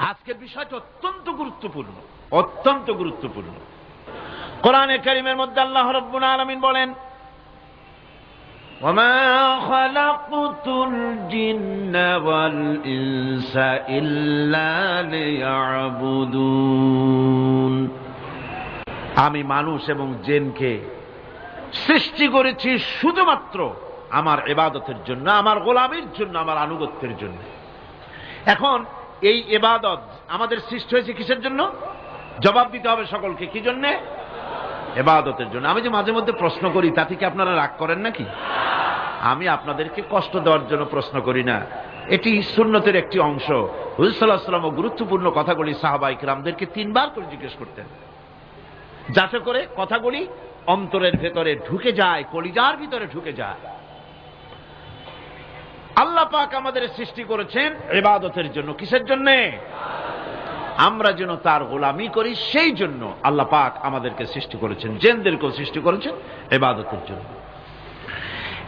আজকের বিষয়টা অত্যন্ত গুরুত্বপূর্ণ, অত্যন্ত গুরুত্বপূর্ণ। কোরআনে কারীমের মধ্যে আল্লাহ রাব্বুল আলামিন বলেন, ওয়ামা খালাকতুল জিন্না ওয়াল ইনসা ইল্লা লিয়াবুদুন, আমি মানুষ এবং জিনকে সৃষ্টি করেছি শুধুমাত্র আমার ইবাদতের জন্য, আমার গোলামির জন্য, আমার আনুগত্যের জন্য। এখন এই ইবাদত আমাদের সৃষ্টি হয়েছে কিসের জন্য? জবাব দিতে হবে সকলকে, কি জন্য? ইবাদতের জন্য। আমি যে মাঝে মধ্যে প্রশ্ন করি, তাতে কি আপনারা রাগ করেন নাকি? আমি আপনাদেরকে কষ্ট দেওয়ার জন্য প্রশ্ন করি না, এটি সুন্নতের একটি অংশ। হুজুর সাল্লাল্লাহু আলাইহি ওয়াসাল্লাম গুরুত্বপূর্ণ কথাগুলি সাহাবায়ে কিরামদেরকে 3 বার করে জিজ্ঞেস করতেন, যাতে করে কথাগুলি অন্তরের ভেতরে ঢুকে যায়, কলিজার ভিতরে ঢুকে যায়। আল্লাহ পাক আমাদের সৃষ্টি করেছেন ইবাদতের জন্য। কিসের জন্য? আমরা যেন তার গোলামি করি, সেই জন্য আল্লাহ পাক আমাদেরকে সৃষ্টি করেছেন, জিনদেরকেও সৃষ্টি করেছেন ইবাদতের জন্য।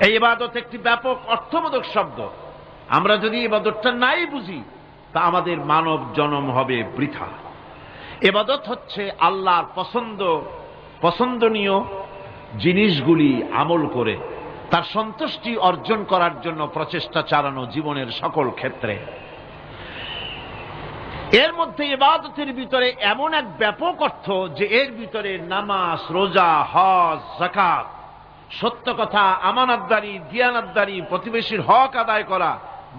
এই ইবাদত একটি ব্যাপক অর্থবোধক শব্দ। আমরা যদি ইবাদতটা নাই বুঝি, তা আমাদের মানব জন্ম হবে বৃথা। ইবাদত হচ্ছে আল্লাহর পছন্দনীয় জিনিসগুলি আমল করে তার সন্তুষ্টি অর্জন করার জন্য প্রচেষ্টা চালানো জীবনের সকল ক্ষেত্রে। এর মধ্যে ইবাদতের ভিতরে এমন এক ব্যাপক অর্থ যে এর ভিতরে নামাজ, রোজা, হজ, যাকাত, সত্য কথা, আমানতদারি, দিয়ানতদারি, প্রতিবেশীর হক আদায় করা,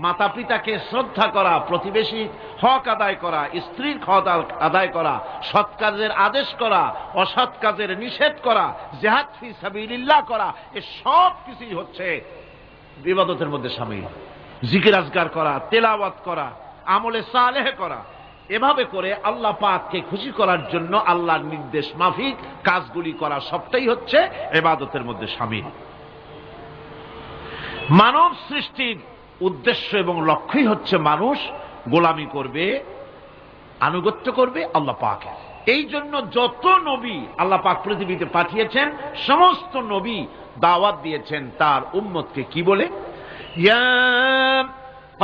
মাতা পিতাকে শ্রদ্ধা করা, প্রতিবেশীর হক আদায় করা, স্ত্রীর হক আদায় করা, সৎ কাজের আদেশ করা, অসৎ কাজের নিষেধ করা, জিহাদ ফি সাবিলিল্লাহ করা, এ সব কিছুই হচ্ছে ইবাদতের মধ্যে শামিল। জিকির আজকার করা, তেলাওয়াত করা, আমলে সালেহ করা, এভাবে করে আল্লাহ পাককে খুশি করার জন্য আল্লাহর নির্দেশ মাফিক কাজগুলি করা, সবটাই হচ্ছে ইবাদতের মধ্যে শামিল। মানব সৃষ্টির উদ্দেশ্য এবং লক্ষ্যই হচ্ছে মানুষ গোলামি করবে, আনুগত্য করবে আল্লাহ পাকের। এই জন্য যত নবী আল্লাহ পাক পৃথিবীতে পাঠিয়েছেন, সমস্ত নবী দাওয়াত দিয়েছেন তার উম্মতকে কি বলে? ইয়া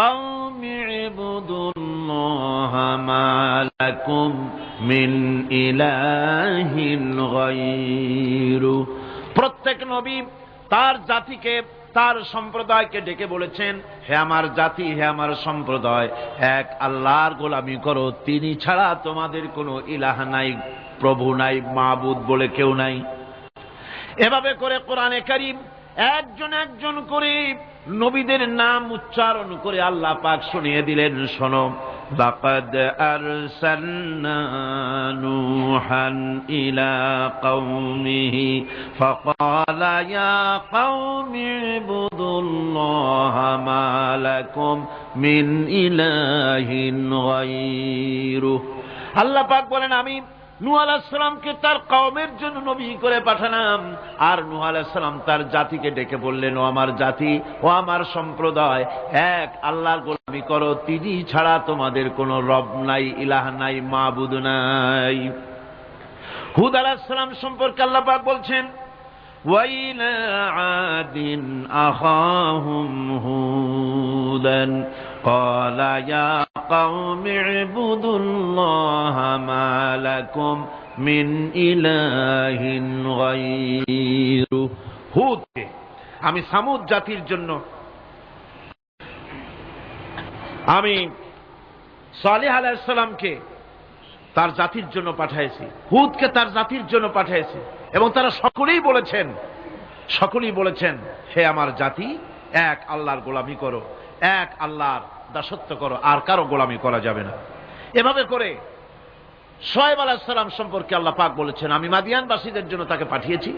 কওমি ইবুদুল্লাহা মা লাকুম মিন ইলাহিন গায়রু। প্রত্যেক নবী তার জাতিকে, তার সম্প্রদায়কে ডেকে বলেছেন, হে আমার জাতি, হে আমার সম্প্রদায়, এক আল্লাহর গোলামি করো, তিনি ছাড়া তোমাদের কোনো ইলাহ নাই, প্রভু নাই, মাবুদ বলে কেউ নাই। এভাবে করে কোরআনে কারীম একজন একজন করে নবীদের নাম উচ্চারণ করে আল্লাহ পাক শুনিয়ে দিলেন, শোনো, লাকাদ আরসালনা নূহান ইলা কওমিহি ফাকালা ইয়া কওমি ইবুদুল্লাহা মা লাকুম মিন ইলাহিন গায়রুহু। আল্লাহ পাক বলেন, আমি নূহ আলাইহিস সালামকে তার কওমের জন্য নবী করে পাঠালাম, আর নূহ আলাইহিস সালাম তার জাতিকে ডেকে বললেন, ও আমার জাতি, ও আমার সম্প্রদায়, এক আল্লাহর গোলামি করো, তিনি ছাড়া তোমাদের কোনো রব নাই, ইলাহ নাই, মাবুদ নাই। হুদ আলাইহিস সালাম সম্পর্কে আল্লাহ পাক বলছেন, ওয়াইলা আদিন আখাহুম হুদান ক্বালা ইয়া কওমি ইবুদুল্লাহা মা লাকুম মিন ইলাহিন গায়রু। হুদকে আমি সামুদ জাতির জন্য, আমি সালেহ আলাইহিস সালামকে তার জাতির জন্য পাঠিয়েছি, হুদকে তার জাতির জন্য পাঠিয়েছি, এবং তারা সকলেই বলেছেন, হে আমার জাতি, এক আল্লাহর গোলামি করো, এক আল্লাহর দাসত্ব করো, আর কারো গোলামি করা যাবে না। এভাবে করে শুআয়ব আলাইহিস সালাম সম্পর্কে আল্লাহ পাক বলেছেন, আমি মাদিয়ানবাসীদের জন্য তাকে পাঠিয়েছি,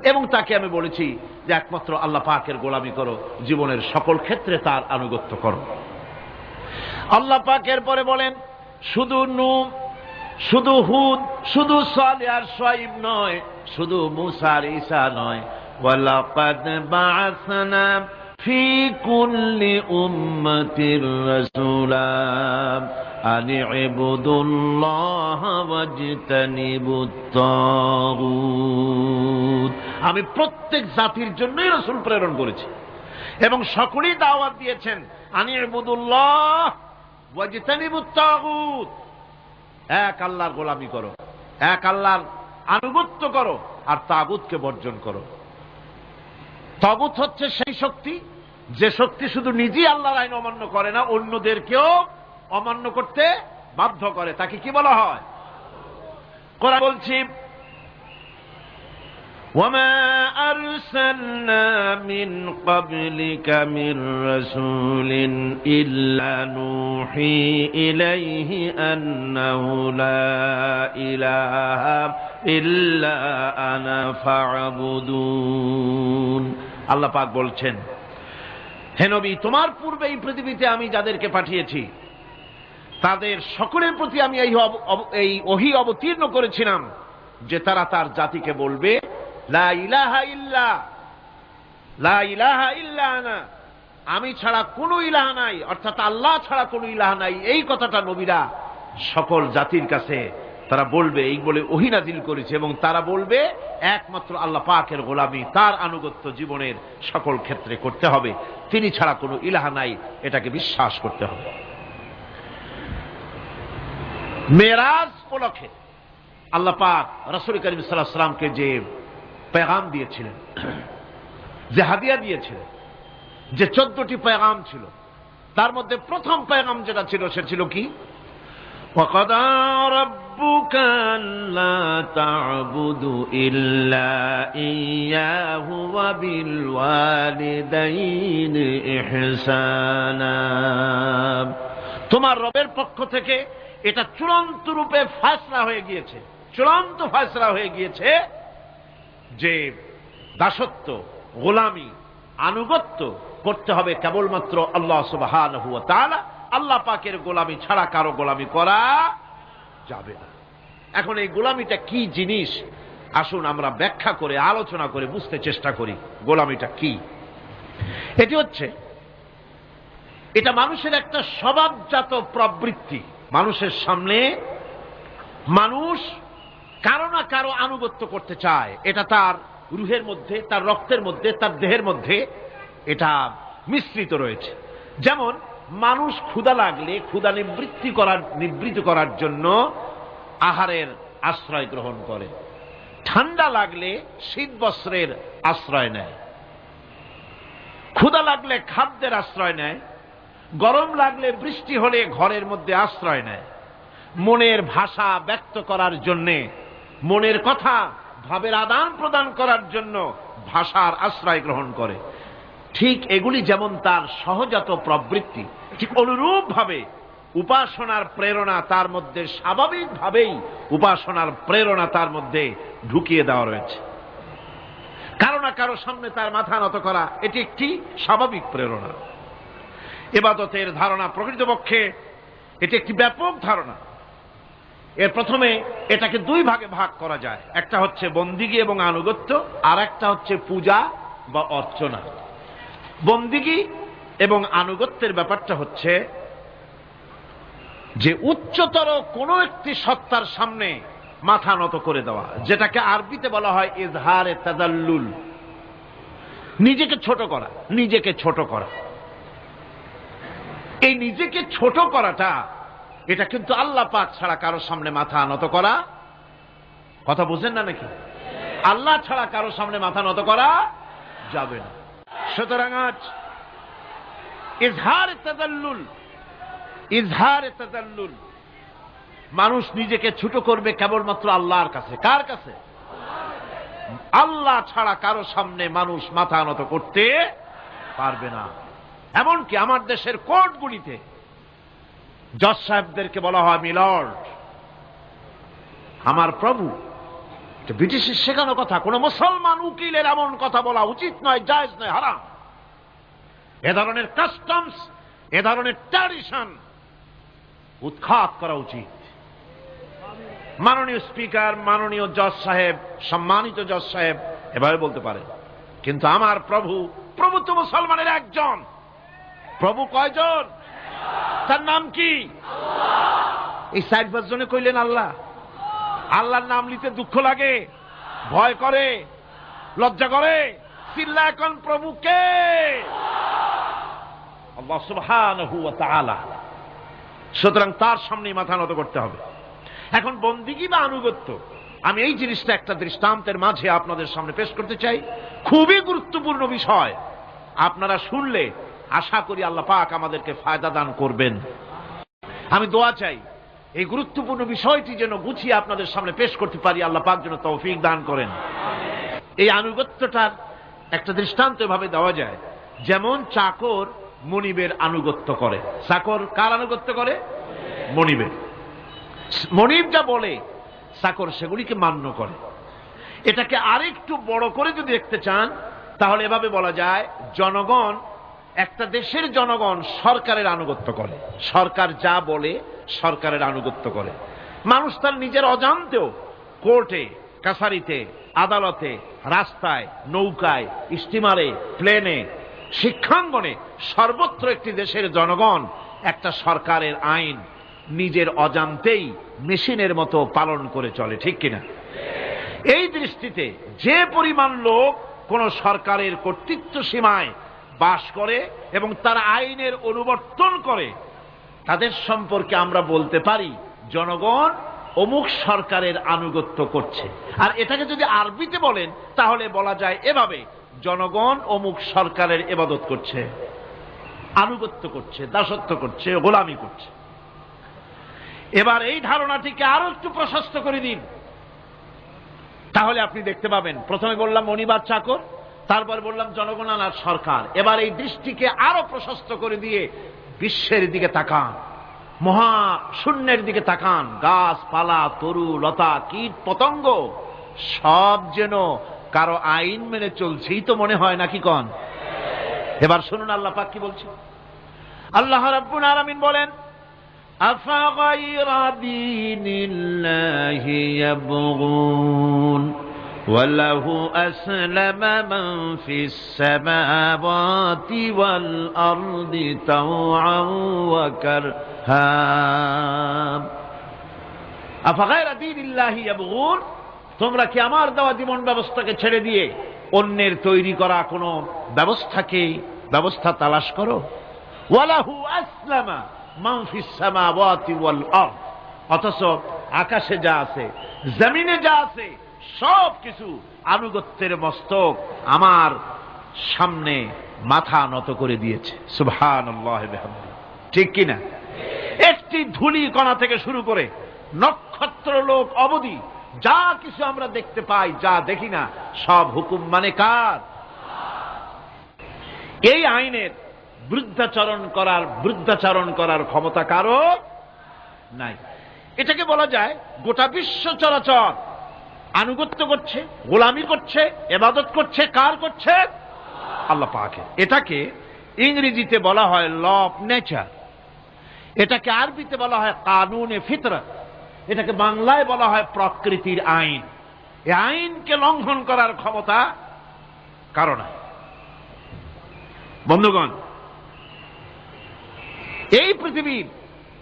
এবং তাকে আমি বলেছি যে একমাত্র আল্লাহ পাকের গোলামি করো, জীবনের সকল ক্ষেত্রে তার আনুগত্য করো। আল্লাহ পাক এরপরে বলেন, শুধু নূহ, শুধু হুদ, শুধু সালেহ আর শুআয়ব নয়, শুধু মূসা আর ঈসা নয়, ওয়ালাকাদ বা'আসনা ফি কুল্লি উম্মাতির রাসূলা আন ইবুদুল্লাহা ওয়াজতানিবুত তাগুত। আমি প্রত্যেক জাতির জন্যই রাসূল প্রেরণ করেছি, এবং সকলেই দাওয়াত দিয়েছেন আন ইবুদুল্লাহ, ওয়াজতানিবুত তাগুত, এক আল্লাহর গোলামি করো, এক আল্লাহর আনুগত্য করো, আর তাগুতকে বর্জন করো। তাগুত হচ্ছে সেই শক্তি যে শক্তি শুধু নিজেই আল্লাহর আইন অমান্য করে না, অন্যদেরকেও অমান্য করতে বাধ্য করে। তাকে কি বলা হয়? কোরআন বলছি, ওয়ামা আরসালনা মিন ক্বাবলিকা মির রাসূলিন ইল্লা নূহি ইলাইহি আন্নাহু লা ইলাহা ইল্লা আনা ফা'বুদুন। আল্লাহ পাক বলছেন, হে নবী, তোমার পূর্বে এই পৃথিবীতে আমি যাদেরকে পাঠিয়েছি তাদের সকলের প্রতি আমি এই ওহী অবতীর্ণ করেছিলাম যে তারা তার জাতিকে বলবে লা ইলাহা ইল্লা, লা ইলাহা ইল্লা আনা, আমি ছাড়া কোনো ইলাহ নাই, অর্থাৎ আল্লাহ ছাড়া কোনো ইলাহ নাই। এই কথাটা নবীরা সকল জাতির কাছে তারা বলবে, এই বলে ওহী নাজিল করেছে, এবং তারা বলবে একমাত্র আল্লাহ পাকের গোলামি, তার আনুগত্য জীবনের সকল ক্ষেত্রে করতে হবে, তিনি ছাড়া কোনো ইলাহ নাই, এটাকে বিশ্বাস করতে হবে। মেরাজ উপলক্ষে আল্লাহ পাক রাসূল করিম সাল্লাল্লাহু আলাইহি ওয়াসাল্লামকে যে পেগাম দিয়েছিলেন, যে হাদিয়া দিয়েছিলেন, যে 14টি পেগাম ছিল, তার মধ্যে প্রথম পেগাম যেটা ছিল সে ছিল কি? وَقَضَى رَبُّكَ أَلَّا تَعْبُدُوا إِلَّا إِيَّاهُ وَبِالْوَالِدَيْنِ إِحْسَانًا। তোমার রবের পক্ষ থেকে এটা চূড়ান্ত রূপে ফয়সালা হয়ে গিয়েছে, চূড়ান্ত ফয়সালা হয়ে গিয়েছে যে দাসত্ব, গোলামি, আনুগত্য করতে হবে কেবলমাত্র আল্লাহ সুবহানাহু ওয়া তাআলা। আল্লাহ পাকের গোলামি ছাড়া কারো গোলামি করা যাবে না। এখন এই গোলামিটা কি জিনিস, আসুন আমরা ব্যাখ্যা করে আলোচনা করে বুঝতে চেষ্টা করি গোলামিটা কি। এটি হচ্ছে, এটা মানুষের একটা স্বভাবজাত প্রবৃত্তি। মানুষের সামনে মানুষ কারো না কারো আনুগত্য করতে চায়, এটা তার রুহের মধ্যে, তার রক্তের মধ্যে, তার দেহের মধ্যে এটা মিশ্রিত রয়েছে। যেমন মানুষ ক্ষুধা লাগলে ক্ষুধা নিবৃত্ত করার জন্য আহারের আশ্রয় গ্রহণ করে, ঠান্ডা লাগলে শীত বস্ত্রের আশ্রয় নেয়, ক্ষুধা লাগলে খাদ্যের আশ্রয় নেয়, গরম লাগলে বৃষ্টি হলে ঘরের মধ্যে আশ্রয় নেয়, মনের ভাষা ব্যক্ত করার জন্যে, মনের কথা ভাবের আদান প্রদান করার জন্য ভাষার আশ্রয় গ্রহণ করে। ঠিক এগুলি যেমন তার সহজাত প্রবৃত্তি, ঠিক অনুরূপ ভাবে উপাসনার প্রেরণা তার মধ্যে স্বাভাবিকভাবেই উপাসনার প্রেরণা তার মধ্যে ঢুকিয়ে দেওয়া রয়েছে। কারো না কারো সামনে তার মাথা নত করা এটি একটি স্বাভাবিক প্রেরণা। ইবাদতের ধারণা প্রকৃতপক্ষে এটি একটি ব্যাপক ধারণা। এর প্রথমে এটাকে দুই ভাগে ভাগ করা যায়, একটা হচ্ছে বন্দিগি এবং আনুগত্য, আর একটা হচ্ছে পূজা বা অর্চনা। বন্দিগি এবং আনুগত্যের ব্যাপারটা হচ্ছে যে উচ্চতর কোন একটি সত্তার সামনে মাথা নত করে দেওয়া, যেটাকে আরবিতে বলা হয় ইজহারে তাদাল্লুল, নিজেকে ছোট করা, নিজেকে ছোট করা। এই নিজেকে ছোট করাটা, এটা কিন্তু আল্লাহ পাক ছাড়া কারো সামনে মাথা নত করা, কথা বুঝেন না নাকি? আল্লাহ ছাড়া কারো সামনে মাথা নত করা যাবে না। সুতরাং আজ ইজহারে তাদাল্লুল, মানুষ নিজেকে ছোট করবে কেবলমাত্র আল্লাহর কাছে। কার কাছে? আল্লাহ ছাড়া কারো সামনে মানুষ মাথা নত করতে পারবে না। এমনকি আমার দেশের কোর্টগুলিতে জজ সাহেবদেরকে বলা হয় মিলর্ড, আমার প্রভু। ব্রিটিশের শেখানো কথা, কোন মুসলমান উকিলের এমন কথা বলা উচিত নয়, জায়েজ নয়, হারাম। এ ধরনের কাস্টমস, এ ধরনের ট্র্যাডিশন উৎখাত করা উচিত। মাননীয় স্পিকার, মাননীয় জজ সাহেব, সম্মানিত জজ সাহেব এভাবে বলতে পারেন, কিন্তু আমার প্রভু, প্রভু তো মুসলমানের একজন। প্রভু কয়জন? তার নাম কি? এই 4-5 জনে কইলেন আল্লাহ। আল্লাহর নাম নিতে দুঃখ লাগে, ভয় করে, লজ্জা করে, চিল্লা এখন প্রভুকে, আল্লাহ সুবহানাহু ওয়া তাআলা। সুতরাং তার সামনেই মাথা নত করতে হবে। এখন বন্দিগি বা আনুগত্য, আমি এই জিনিসটা একটা দৃষ্টান্তের মাঝে আপনাদের সামনে পেশ করতে চাই। খুবই গুরুত্বপূর্ণ বিষয়, আপনারা শুনলে আশা করি আল্লাহ পাক আমাদেরকে ফায়দা দান করবেন। আমি দোয়া চাই এই গুরুত্বপূর্ণ বিষয়টি যেন গুছিয়ে আপনাদের সামনে পেশ করতে পারি, আল্লাহ পাক যেন তৌফিক দান করেন। এই আনুগত্যটার একটা দৃষ্টান্ত ভাবে দেওয়া যায়, যেমন চাকর মনিবের আনুগত্য করে। চাকর কার আনুগত্য করে? মনিবের। মনিব যা বলে চাকর সেগুলিকে মান্য করে। এটাকে আরেকটু বড় করে যদি দেখতে চান তাহলে এভাবে বলা যায়, জনগণ, একটা দেশের জনগণ সরকারের আনুগত্য করে। সরকার যা বলে সরকারের আনুগত্য করে। মানুষ তার নিজের অজান্তেও কোর্টে, কাছারিতে, আদালতে, রাস্তায়, নৌকায়, স্টিমারে, প্লেনে, শিক্ষাঙ্গনে, সর্বত্র একটি দেশের জনগণ একটা সরকারের আইন নিজের অজান্তেই মেশিনের মতো পালন করে চলে, ঠিক কিনা? এই দৃষ্টিতে যে পরিমাণ লোক কোন সরকারের কর্তৃত্ব সীমায় বাস করে এবং তারা আইনের অনুবর্তন করে, তাদের সম্পর্কে আমরা বলতে পারি জনগণ অমুক সরকারের আনুগত্য করছে। আর এটাকে যদি আরবিতে বলেন তাহলে বলা যায় এভাবে, জনগণ অমুক সরকারের ইবাদত করছে, আনুগত্য করছে, দাসত্ব করছে, গোলামি করছে। এবার এই ধারণাটিকে আরো একটু প্রশস্ত করে দিন, তাহলে আপনি দেখতে পাবেন, প্রথমে বললাম মনিবার চাকর, তারপর বললাম জনগণ আর সরকার। এবার এই দৃষ্টিকে আরো প্রশস্ত করে দিয়ে বিশ্বের দিকে তাকান, মহা শূন্যের দিকে তাকান। গাছপালা, তরু লতা, কীট পতঙ্গ সব যেন কারো আইন মেনে চলছেই তো মনে হয়, নাকি কন? এবার শুনুন আল্লাহ পাক কি বলছে। আল্লাহ রাব্বুল আলামিন বলেন, আফাগায়রা দীনিল্লাহি ইয়াবগুন وله أسلم من في السماوات والأرض طوعا وكرها أفغير دين الله يبغون, তোমরা কি আমার দেওয়া জীবন ব্যবস্থাকে ছেড়ে দিয়ে অন্যের তৈরি করা কোন ব্যবস্থা তালাশ করো? ওয়ালাহু আসলামা মান ফিস সামাওয়াতি ওয়াল আরদ, অথচ আকাশে যা আছে, জমিনে যা আছে, সব কিছু আনুগত্যের মস্তক আমার সামনে মাথা নত করে দিয়েছে। সুবহানাল্লাহ বিহামদিহি, ঠিক কিনা? একটি ধূলি কণা থেকে শুরু করে নক্ষত্র লোক অবধি যা কিছু আমরা দেখতে পাই, যা দেখি না, সব হুকুম মানে কার? এই আইনের বৃদ্ধাচারণ করার ক্ষমতা কারো নাই। এটাকে বলা যায় গোটা বিশ্ব চরাচর আনুগত্য করছে, গোলামি করছে, ইবাদত করছে। কার করছে? আল্লাহ পাকের। এটাকে ইংরেজিতে বলা হয় ল অফ নেচার, এটাকে আরবিতে বলা হয় কানুনে ফিতরত, এটাকে বাংলায় বলা হয় প্রকৃতির আইন। এই আইনকে লঙ্ঘন করার ক্ষমতা কারো নাই। বন্ধুগণ, এই পৃথিবীর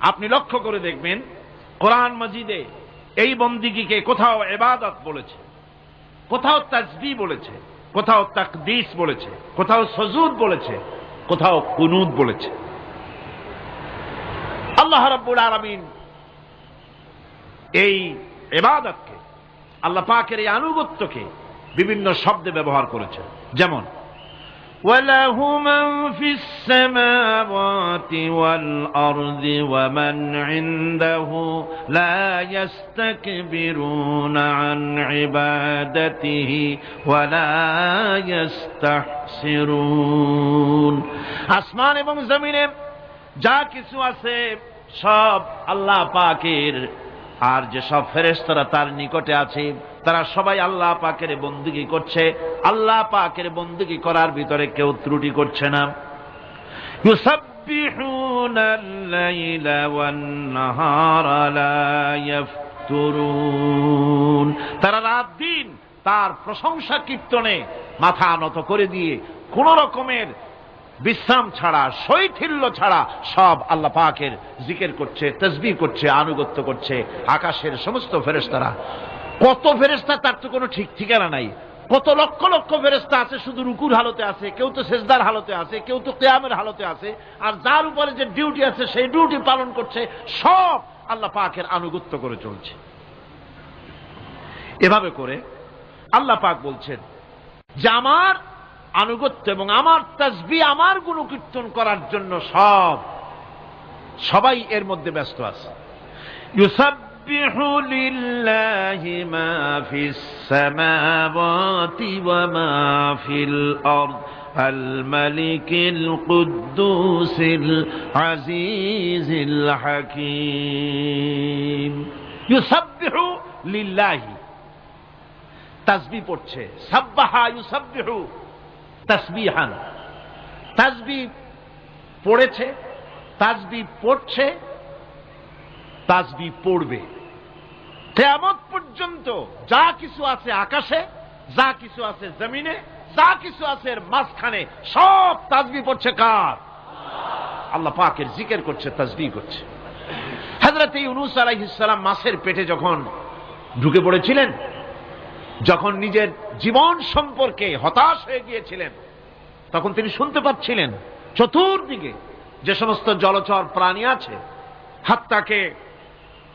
আপনি লক্ষ্য করে দেখবেন, কোরআন মাজিদে এই বন্দিগিকে কোথাও ইবাদত বলেছে, কোথাও তাসবিহ বলেছে, কোথাও তাকদীস বলেছে, কোথাও সুজুদ বলেছে, কোথাও কুনুত বলেছে। আল্লাহ রাব্বুল আলামিন এই ইবাদতকে, আল্লাহ পাকের এই আনুগত্যকে বিভিন্ন শব্দে ব্যবহার করেছেন। যেমন وَلَهُ مَنْ فِي السَّمَاوَاتِ وَالْأَرْضِ وَمَنْ عِنْدَهُ لَا يَسْتَكْبِرُونَ عَنْ عِبَادَتِهِ وَلَا يَسْتَحْسِرُونَ। আসমান এবং জমিনে যা কিছু আছে সব আল্লাহ পাকের, আর যে সব ফেরেশতারা তার নিকটে আছে তারা সবাই আল্লাহ পাকের বন্দেগী করছে। আল্লাহ পাকের বন্দেগী করার ভিতরে কেউ ত্রুটি করছে না। ইউসাব্বিহুনাল লাইলা ওয়ান নাহারা লা ইয়াফতুরুন, তারা রাত দিন তার প্রশংসা কীর্তনে মাথা নত করে দিয়ে কোন রকমের বিশ্রাম ছাড়া, শৈথিল্য ছাড়া সব আল্লাহ পাকের জিকির করছে, তাসবিহ করছে, আনুগত্য করছে। আকাশের সমস্ত ফেরেশতারা, কত ফেরেশতা তার তো কোনো ঠিক ঠিকানা নাই, কত লক্ষ লক্ষ ফেরেশতা আছে শুধু রুকুর হালতে আছে, কেউ তো সেজদার হালতে আছে, কেউ তো কিয়ামের হালতে আছে, আর যার উপরে যে ডিউটি আছে সেই ডিউটি পালন করছে, সব আল্লাহ পাকের আনুগত্য করে চলছে। এভাবে করে আল্লাহ পাক বলছেন যে আমার আনুগত্য এবং আমার তাসবিহ, আমার গুণকীর্তন করার জন্য সবাই এর মধ্যে ব্যস্ত আছে। ইউসাব্বিহু লিল্লাহি মা ফিস সামাওয়াতি ওয়া মা ফিল আরদ আল মালিকিল কুদ্দুসিল আজিজিল হাকীম। ইউসাব্বিহু লিল্লাহি, তাসবিহ পড়ছে, সাব্বাহা ইউসাব্বিহু তাসবিহান, তাসবিহ পড়েছে, তাসবিহ পড়ছে, তাসবিহ পড়বে। কিয়ামত পর্যন্ত যা কিছু আছে আকাশে, যা কিছু আছে জমিনে, যা কিছু আছে এর মাঝখানে, সব তাসবিহ পড়ছে কার? আল্লাহ পাকের জিকির করছে, তাসবিহ করছে। হযরত ইউনূস আলাইহিস সালাম মাছের পেটে যখন ঢুকে পড়েছিলেন, যখন নিজের জীবন সম্পর্কে হতাশ হয়ে গিয়েছিলেন, তখন তিনি শুনতে পাচ্ছিলেন চতুর্দিকে যে সমস্ত জলচর প্রাণী আছে, হাত্তাকে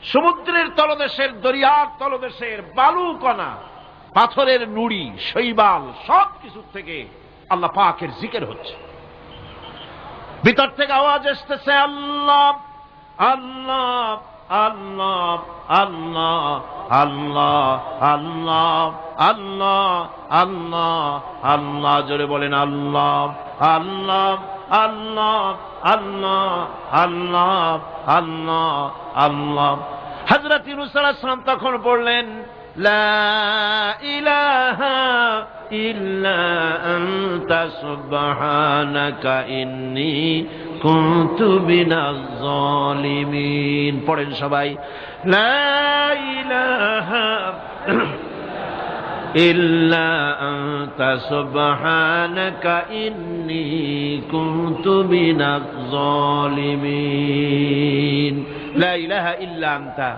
সমুদ্রের তলদেশের, দরিয়ার তলদেশের বালুকণা, পাথরের নুড়ি, শৈবাল, সব কিছু থেকে আল্লাহ পাকের জিকির হচ্ছে। ভিতর থেকে আওয়াজ আসতেছে, আল্লাহ আল্লাহ আল্লাহ আল্লাহ আল্লাহ আল্লাহ আল্লাহ আল্লাহ আল্লাহ। জোরে বলেন আল্লাহ আল্লাহ আল্লাহ আল্লাহ আল্লাহ আল্লাহ আল্লাহ। হযরত ইউনূস আলাইহিস সালাম তখন পড়লেন, লা ইলাহা ইল্লা আনতা সুবহানাকা ইন্নী কুনতু মিনাজ জালিমিন। পড়েন সবাই, লা ইলাহা ইল্লা আনতা সুবহানাকা ইন্নী কুনতু মিনাজ জালিমিন। লা ইলাহা ইল্লা আনতা,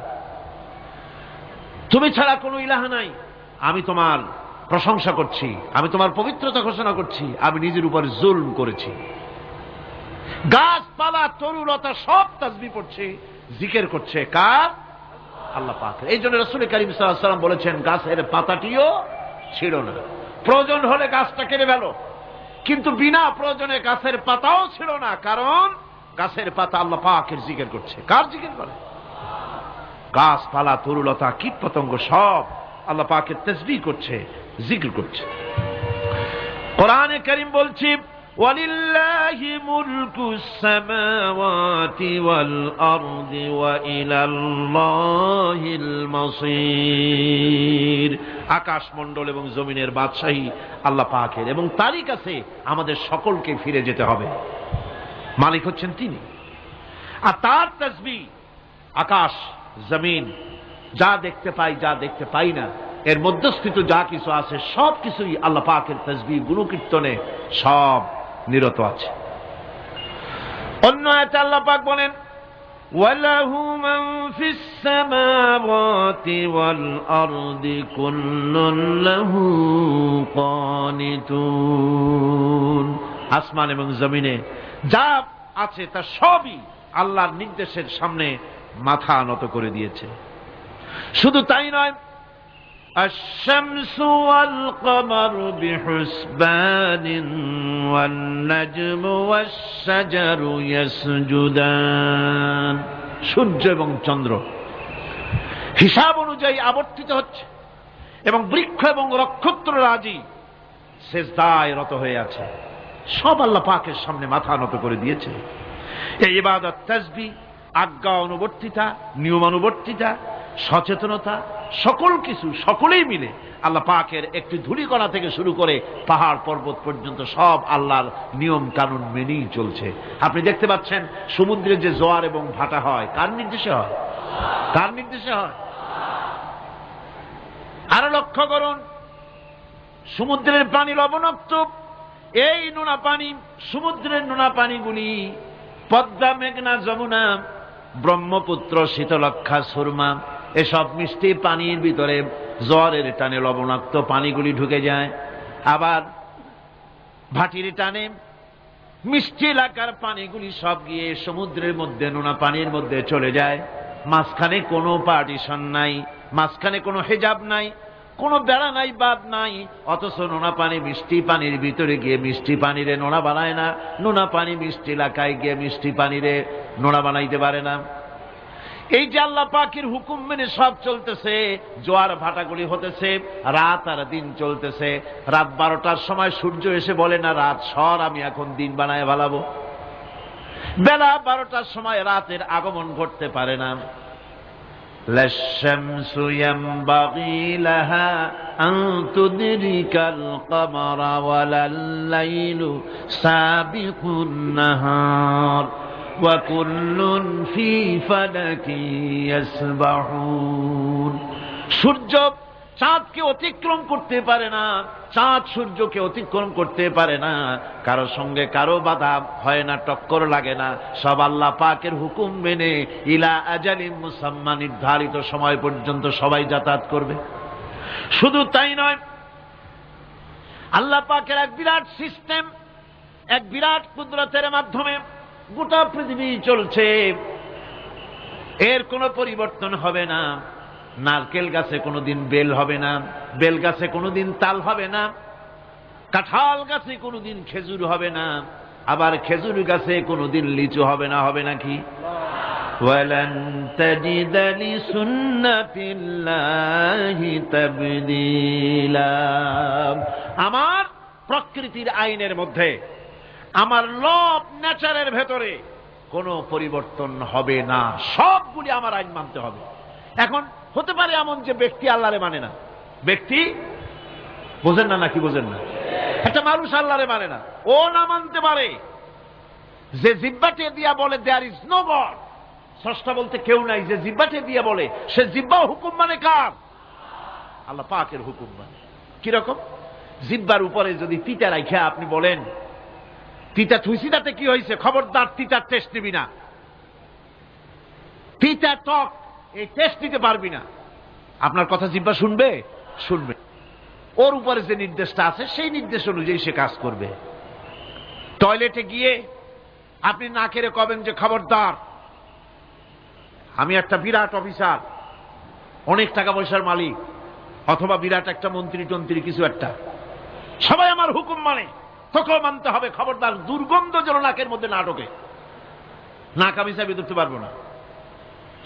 তুমি ছাড়া কোনো ইলাহা নাই, আমি তোমার প্রশংসা করছি, আমি তোমার পবিত্রতা ঘোষণা করছি, আমি নিজের উপর জুলম করেছি। গাছপালা, তরুলতা সব তাসবিহ পড়ছে, জিকির করছে কার? আল্লাহ পাকের। এই জন্য রাসূল কারীম সাল্লাল্লাহু আলাইহি ওয়াসাল্লাম বলেছেন, গাছের পাতাটিও ছিঁড়ো না, প্রয়োজন হলে গাছটা কেটে ফেলো, কিন্তু বিনা প্রয়োজনে গাছের পাতাও ছিঁড়ো না, কারণ গাছের পাতা আল্লাহ পাকের জিকির করছে। কার জিকির করে? গাছপালা, তরুলতা, কীট পতঙ্গ সব আল্লাহ পাকের তাসবিহ করছে, জিকির করছে। কোরআনে কারীম বলছে, ওয়ালিল্লাহি মুলকুস সামাওয়াতি ওয়াল আরদি ওয়া ইলাল্লাহিল মাসীর। আকাশ মণ্ডল এবং জমিনের বাদশাহী আল্লাহ পাকের, এবং তারই কাছে আমাদের সকলকে ফিরে যেতে হবে। মালিক হচ্ছেন তিনি, আর তার তাসবিহ আকাশ জমিন, যা দেখতে পাই, যা দেখতে পাই না, এর মধ্যস্থিত যা কিছু আছে সব কিছুই আল্লাহ পাকের তাসবিহ গুণকীর্তনে সব নিরত আছে। অন্য আয়াতে আল্লাহ পাক বলেন, ওয়ালাহু মান ফিস সামাওয়াতি ওয়াল আরদি কুল্লুন লাহু কানিতুন। আসমান এবং জমিনে যা আছে তা সবই আল্লাহর নির্দেশের সামনে মাথা নত করে দিয়েছে। শুধু তাই নয়, আশ-শামসু ওয়াল কমারু বিহুসবানিন ওয়ান নাজমু ওয়াশ-শাজারু ইয়াসজুদান। সূর্য এবং চন্দ্র হিসাব অনুযায়ী আবর্তিত হচ্ছে, এবং বৃক্ষ এবং নক্ষত্ররাজি সেজদায় রত হয়ে আছে। সব আল্লাহ পাকের সামনে মাথা নত করে দিয়েছে। এই ইবাদত, তাসবিহ, আজ্ঞা অনুবর্তিতা, নিয়মানুবর্তিতা, সচেতনতা, সকল কিছু সকলেই মিলে আল্লাহ পাকের একটি ধূলিকণা থেকে শুরু করে পাহাড় পর্বত পর্যন্ত সব আল্লাহর নিয়ম কানুন মেনেই চলছে। আপনি দেখতে পাচ্ছেন সমুদ্রে যে জোয়ার এবং ভাটা হয়, কার নির্দেশে হয়? কার নির্দেশে হয়? আরো লক্ষ্য করুন, সমুদ্রের পানি লবণাক্ত, এই নোনা পানি, সমুদ্রের নোনা পানিগুলি পদ্মা, মেঘনা, যমুনা, ব্রহ্মপুত্র, শীতলক্ষা, সুরমা, এসব মিষ্টি পানির ভিতরে জ্বরের টানে লবণাক্ত পানিগুলি ঢুকে যায়, আবার ভাটির টানে মিষ্টি এলাকার পানিগুলি সব গিয়ে সমুদ্রের মধ্যে নোনা পানির মধ্যে চলে যায়। মাঝখানে কোনো পার্টিশন নাই, মাঝখানে কোনো হেজাব নাই, কোনো বেড়া নাই, বাদ নাই, অথচ নোনা পানি মিষ্টি পানির ভিতরে গিয়ে মিষ্টি পানিরে নোনা বানায় না, নোনা পানি মিষ্টি এলাকায় গিয়ে মিষ্টি পানিরে নোনা বানাইতে পারে না। এই যে আল্লাহ পাকের হুকুম মেনে সব চলতেছে, জোয়ার ভাটাগুলি হতেছে, রাত আর দিন চলতেছে। রাত 12টার সময় সূর্য এসে বলে না রাত সর, আমি এখন দিন বানায় ভালাবো। বেলা 12টার সময় রাতের আগমন ঘটতে পারে না। লাশ-শামসু ইয়ানবাগী লাহা আন তুদরিকাল কমারা ওয়ালাল-লাইলু সাবিকুন নাহার ওয়া কুল্লুন ফী ফালাকিন ইয়াসবাহুন। সূর্য চাঁদকে অতিক্রম করতে পারে না, চাঁদ সূর্যকে অতিক্রম করতে পারে না, কারো সঙ্গে কারো বাধা হয় না, টক্কর লাগে না, সব আল্লাহ পাকের হুকুম মেনে ইলা আজালিন মুসাম্মা নির্ধারিত সময় পর্যন্ত সবাই যাতায়াত করবে। শুধু তাই নয়, আল্লাহ পাকের এক বিরাট সিস্টেম, এক বিরাট কুদরতের মাধ্যমে গোটা পৃথিবী চলছে, এর কোনো পরিবর্তন হবে না। নারকেল গাছে কোনোদিন বেল হবে না, বেল গাছে কোনোদিন তাল হবে না, কাঁঠাল গাছে কোনোদিন খেজুর হবে না, আবার খেজুর গাছে কোনোদিন লিচু হবে না। হবে নাকি? ওয়ালান তাজিদা লিসুন্নাতিল্লাহি তাবদীলা। আমার প্রকৃতির আইনের মধ্যে, আমার ল অফ নেচারের ভেতরে কোনো পরিবর্তন হবে না, সবগুলি আমার আইন মানতে হবে। এখন হতে পারে এমন যে ব্যক্তি আল্লাহরে মানে না, ব্যক্তি বোঝেন না নাকি বোঝেন না, একটা মানুষ আল্লাহরে মানে না, ও না মানতে পারে। যে জিহ্বাটে দিয়া বলে দেয়ার ইজ নো গড, স্রষ্টা বলতে কেউ নাই, যে জিহ্বাটে দিয়া বলে সে জিহ্বা হুকুম মানে কার? আল্লাহ পাকের হুকুম মানে। কিরকম? জিহ্বার উপরে যদি তিতা রাখা আপনি বলেন তিতা থুইছি তাতে কি হয়েছে, খবরদার তিতার টেস্ট নিবি না, তিতা টক এই টেস্ট নিতে পারবি না, আপনার কথা জিহ্বা শুনবে? শুনবে। ওর উপরে যে নির্দেশটা আছে সেই নির্দেশ অনুযায়ী সে কাজ করবে। টয়লেটে গিয়ে আপনি নাকেরে কবেন যে খবরদার, আমি একটা বিরাট অফিসার, অনেক টাকা পয়সার মালিক, অথবা বিরাট একটা মন্ত্রী টন্ত্রী কিছু একটা, সবাই আমার হুকুম মানে, তোকেও মানতে হবে, খবরদার দুর্গন্ধ যেন নাকের মধ্যে না ঢোকে, নাক আমি চাবি ধরতে পারবো না।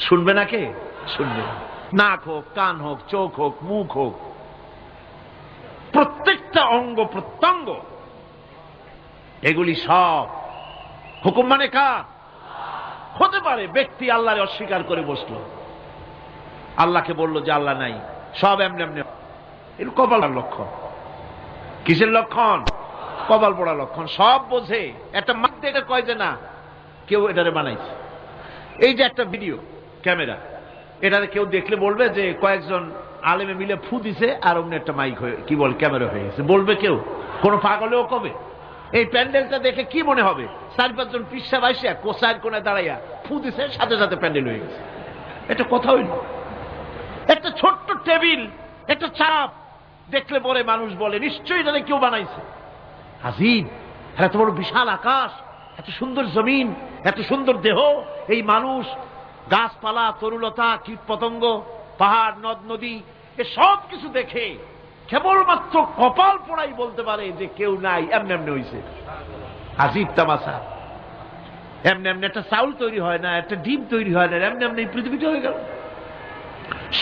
শুনবে না কে? শুনবে। নাক হোক, কান হোক, চোখ হোক, মুখ হোক, প্রত্যেকটা অঙ্গ প্রত্যঙ্গ, এগুলি সব হুকুম মানে কার? হতে পারে ব্যক্তি আল্লাহরে অস্বীকার করে বসলো, আল্লাহকে বলল যে আল্লাহ নাই, সব এমনি এমনি, এর কপালের লক্ষণ। কিসের লক্ষণ? কপাল পড়া লক্ষণ। সব বোঝে, একটা মাঠ দেখে কয় যে না কেউ এটারে বানাইছে। এই যে একটা ভিডিও ক্যামেরা, এটারে কেউ দেখলে বলবে যে কয়েকজন আলেমে মিলে ফু দিছে আর অমনি একটা মাইক হয়ে কি বল ক্যামেরা হয়ে গেছে, বলবে কেউ? কোন পাগলেও কবে? এই প্যান্ডেলটা দেখে কি মনে হবে? 4-5 পিসা বাইসিয়া কোসার কোনে দাঁড়াইয়া ফু দিছে, সাথে সাথে প্যান্ডেল হয়ে গেছে। এটা কথা হইল? একটা ছোট্ট টেবিল, একটা চাপ দেখলে পরে মানুষ বলে নিশ্চয়ই এটা কেউ বানাইছে। আজীব, এত বড় বিশাল আকাশ, এত সুন্দর জমিন, এত সুন্দর দেহ, এই মানুষ, গাছপালা, তরুলতা, কীট পতঙ্গ, পাহাড়, নদ নদী, এ সব কিছু দেখে কেবলমাত্র কপাল পোড়াই বলতে পারে যে কেউ নাই, এমনি এমনি হয়েছে। আজীব তামাশা। এমনি এমনি একটা চাউল তৈরি হয় না, একটা ডিম তৈরি হয় না, এমনি এমনি পৃথিবীটা হয়ে গেল।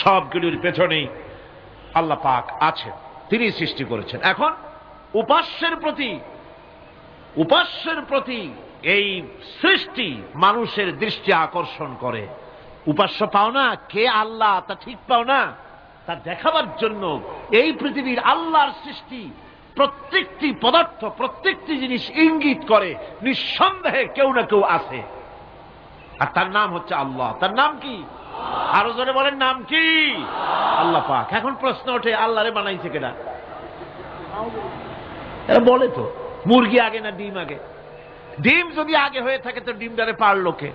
সবগুলির পেছনেই আল্লাহ পাক আছেন, তিনি সৃষ্টি করেছেন। এখন উপাস্যের প্রতি এই সৃষ্টি মানুষের দৃষ্টি আকর্ষণ করে। উপাস্য পাও না কে আল্লাহ তা ঠিক পাও না, তা দেখাবার জন্য এই পৃথিবীর আল্লাহর সৃষ্টি প্রত্যেকটি পদার্থ, প্রত্যেকটি জিনিস ইঙ্গিত করে নিঃসন্দেহে কেউ না কেউ আছে, আর তার নাম হচ্ছে আল্লাহ। তার নাম কি? আরো জোরে বলেন, নাম কি? আল্লাহ পাক। এখন প্রশ্ন ওঠে আল্লাহরে বানাইছে কেনা? এরা বলে তো মুরগি আগে না ডিম আগে? ডিম যদি আগে হয়ে থাকে তো ডিমটারে পারলো কে?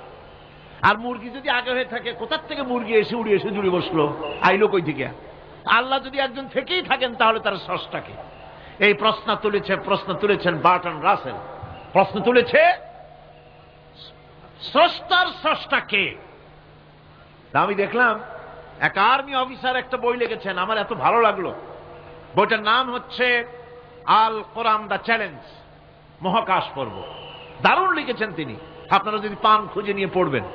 আর মুরগি যদি আগে হয়ে থাকে, কোথার থেকে মুরগি এসে উড়ে এসে জুড়ে বসলো, আইলো কই থেকে? আল্লাহ যদি একজন থেকেই থাকেন তাহলে তার স্রষ্টাকে? এই প্রশ্ন তুলেছেন বার্টন রাসেল। প্রশ্ন তুলেছে স্রষ্টার স্রষ্টাকে। আমি দেখলাম এক আর্মি অফিসার একটা বই লিখেছেন, আমার এত ভালো লাগলো। বইটার নাম হচ্ছে আল কোরআন দ্য চ্যালেঞ্জ, মহাকাশ পর্ব। দারুণ লিখেছেন তিনি, আপনারা যদি পান খুঁজে নিয়ে পড়বেন।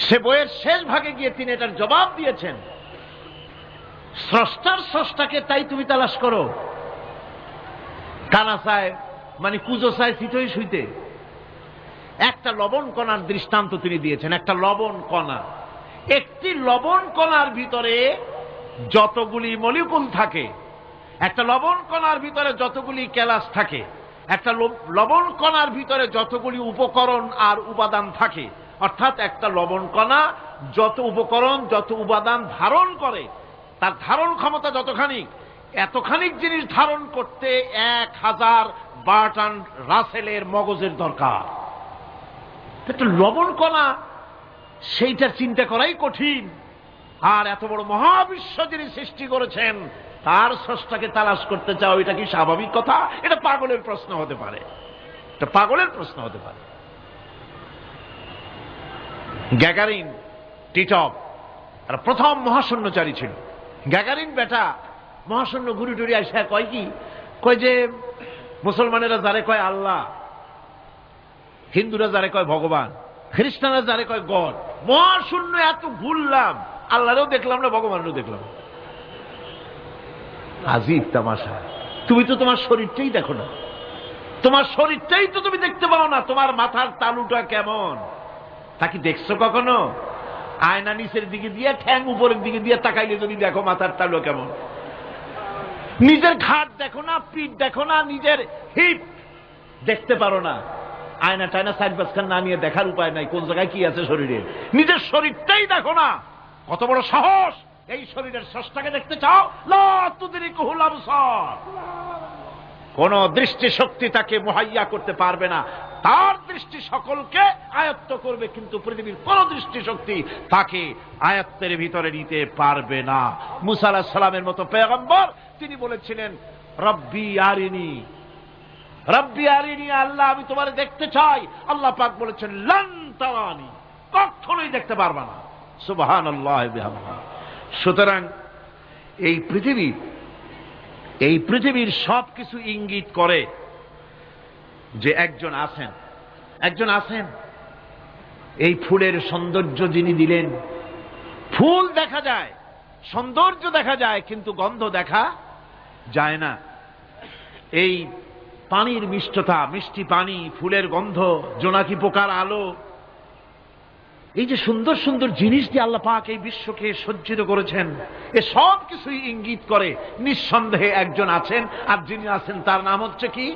সে বইয়ের শেষ ভাগে গিয়ে তিনি এটার জবাব দিয়েছেন, স্রষ্টার স্রষ্টাকে তাই তুমি তালাশ করো, কানা চায় মানে কুজো চায় চিতই শুইতে। একটা লবণ কণার দৃষ্টান্ত তিনি দিয়েছেন। একটা লবণ কণা, একটি লবণ কণার ভিতরে যতগুলি মলিকুল থাকে, একটা লবণ কণার ভিতরে যতগুলি ক্যালাস থাকে, একটা লবণ কণার ভিতরে যতগুলি উপকরণ আর উপাদান থাকে, অর্থাৎ একটা লবণ কণা যত উপকরণ যত উপাদান ধারণ করে, তার ধারণ ক্ষমতা যতখানি, এতখানিক জিনিস ধারণ করতে 1000 বার্টন রাসেলের মগজের দরকার। একটা লবণ কণা, সেইটার চিন্তা করাই কঠিন। আর এত বড় মহাবিশ্ব যিনি সৃষ্টি করেছেন তার স্রষ্টাকে তালাশ করতে চাও, এটা কি স্বাভাবিক কথা? এটা পাগলের প্রশ্ন হতে পারে, এটা পাগলের প্রশ্ন হতে পারে। গ্যাগারিন টিটপ আর প্রথম মহাশূন্যচারী ছিল। গ্যাগারিন বেটা মহাশূন্য ঘুরি টুরি আসা কয় কি, কয় যে মুসলমানেরা যারে কয় আল্লাহ, হিন্দুরা যারে কয় ভগবান, খ্রিস্টানরা যারে কয় গড, মহাশূন্য এত ঘুরলাম, আল্লাহরেও দেখলাম না, ভগবানেরও দেখলাম। আজীব তামাশা। তুমি তো তোমার শরীরটাই দেখো না, তোমার শরীরটাই তো তুমি দেখতে পাও না। তোমার মাথার তালুটা কেমন তা কি দেখছো কখনো? আয়না নিচের দিকে দিয়ে ঠ্যাং উপরের দিকে দিয়ে তাকাইলে যদি দেখো মাথার তালু কেমন। নিজের ঘাট দেখো না, পিঠ দেখো না, নিজের হিপ দেখতে পারো না। আয়না টায়না সাইড বাসখান না নিয়ে দেখার উপায় নাই কোন জায়গায় কি আছে শরীরে। নিজের শরীরটাই দেখো না, কত বড় সাহস! এই শরীরের স্রষ্টাকে দেখতে চাও? লা তুদরিকুহুল আবসার। কোন দৃষ্টি শক্তি তাকে মুহাইয়া করতে পারবে না। তার দৃষ্টি সকলকে আয়ত্ত করবে, কিন্তু পৃথিবীর কোন দৃষ্টি শক্তি তাকে আয়ত্তের ভিতরে নিতে পারবে না। মুসা আলাইহিস সালামের মতো পয়গম্বর তিনি বলেছিলেন, রব্বি আরিনি, রব্বি আরিনি, আল্লাহ আমি তোমারে দেখতে চাই। আল্লাহ পাক বলেছেন লান তারানি, কখনোই দেখতে পারবা না। সুবহানাল্লাহ বিহামদিহি। সুতরাং এই পৃথিবীর সবকিছু ইঙ্গিত করে যে একজন আছেন। এই ফুলের সৌন্দর্য যিনি দিলেন, ফুল দেখা যায়, সৌন্দর্য দেখা যায়, কিন্তু গন্ধ দেখা যায় না। এই পানির মিষ্টতা, মিষ্টি পানি, ফুলের গন্ধ, জোনাকি পোকার আলো, এই যে সুন্দর সুন্দর জিনিস দিয়ে আল্লাহ পাক এই বিশ্বকে সজ্জিত করেছেন, এ সব কিছুই ইঙ্গিত করে নিঃসন্দেহে একজন আছেন। আর যিনি আছেন তার নাম হচ্ছে কি?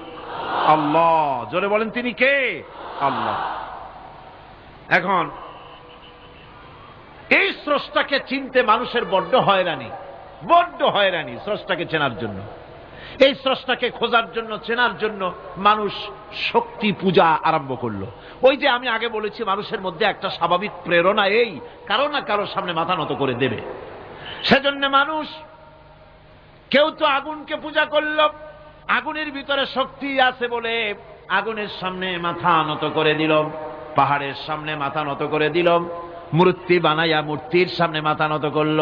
আল্লাহ। জোরে বলেন তিনি কে? আল্লাহ। এখন এই স্রষ্টাকে চিনতে মানুষের বড্ড হয়রানি স্রষ্টাকে চেনার জন্য। এই স্রষ্টাকে খোঁজার জন্য, চেনার জন্য মানুষ শক্তি পূজা আরম্ভ করলো। ওই যে আমি আগে বলেছি, মানুষের মধ্যে একটা স্বাভাবিক প্রেরণা এই কারো না কারোর সামনে মাথা নত করে দেবে। সেজন্য মানুষ, কেউ তো আগুনকে পূজা করল, আগুনের ভিতরে শক্তি আছে বলে আগুনের সামনে মাথা নত করে দিল, পাহাড়ের সামনে মাথা নত করে দিল, মূর্তি বানাইয়া মূর্তির সামনে মাথা নত করল,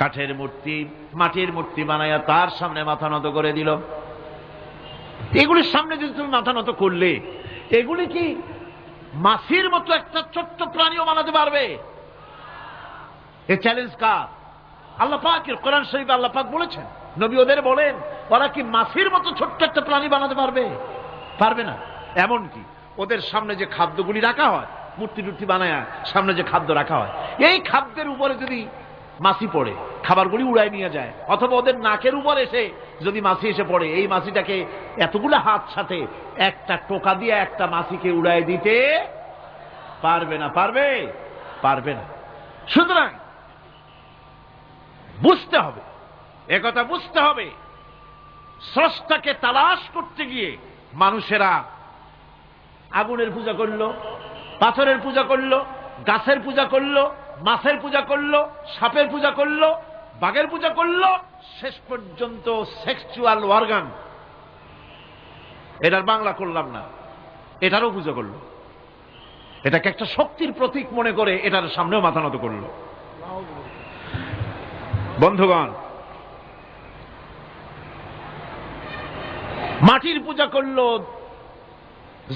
কাঠের মূর্তি, মাটির মূর্তি বানাইয়া তার সামনে মাথা নত করে দিল। এগুলির সামনে যদি তুমি মাথা নত করলে, এগুলি কি মাছির মতো একটা ছোট্ট প্রাণীও বানাতে পারবে? এই চ্যালেঞ্জ কার? আল্লাহ পাকের। কোরআন শরীফে আল্লাহ পাক বলেছেন, নবী ওদের বলেন, ওরা কি মাছির মতো ছোট্ট একটা প্রাণী বানাতে পারবে? পারবে না। এমনকি ওদের সামনে যে খাদ্যগুলি রাখা হয়, মূর্তি টুর্তি বানায় সামনে যে খাদ্য রাখা হয়, এই খাদ্যের উপরে যদি মাছি পড়ে, খাবারগুলি উড়াই নিয়ে যায়, অথবা ওদের নাকের উপর এসে যদি মাছি এসে পড়ে, এই মাছিটাকে এতগুলো হাত সাথে একটা টোকা দিয়ে একটা মাছিকে উড়াই দিতে পারবে না। পারবে না। সুতরাং বুঝতে হবে, একথা বুঝতে হবে, স্রষ্টাকে তালাশ করতে গিয়ে মানুষেরা আগুনের পূজা করলো, পাথরের পূজা করলো, গাছের পূজা করলো, মাছের পূজা করলো, সাপের পূজা করলো, বাঘের পূজা করলো, শেষ পর্যন্ত সেক্সুয়াল অর্গান, এটার বাংলা করলাম না, এটারও পূজা করলো। এটাকে একটা শক্তির প্রতীক মনে করে এটার সামনেও মাথা নত করলো। বন্ধুগণ, মাটির পূজা করলো,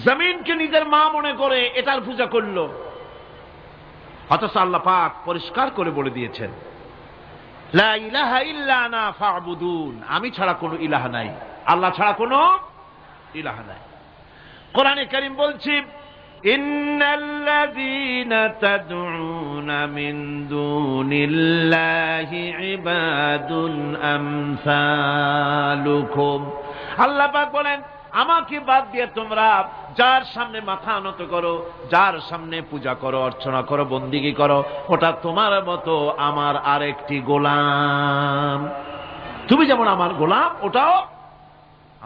জমিনকে নিজের মা মনে করে এটার পূজা করলো। অথচ আল্লাহ পাক পরিষ্কার করে বলে দিয়েছেন, লা ইলাহা ইল্লা আনা ফা'বুদুন, আমি ছাড়া কোনো ইলাহ নাই, আল্লাহ ছাড়া কোনো ইলাহ নাই। কোরআনে কারীম বলছে, ইন্নাল্লাযীনা তাদউনা মিন দুনিল্লাহি ইবাদুন আমসালুকুম। আল্লাহ পাক বলেন, আমাকে বাদ দিয়ে তোমরা যার সামনে মাথা নত করো, যার সামনে পূজা করো, অর্চনা করো, বন্দিগি করো, ওটা তোমার মতো আমার আরেকটি গোলাম। তুমি যেমন আমার গোলাম, ওটাও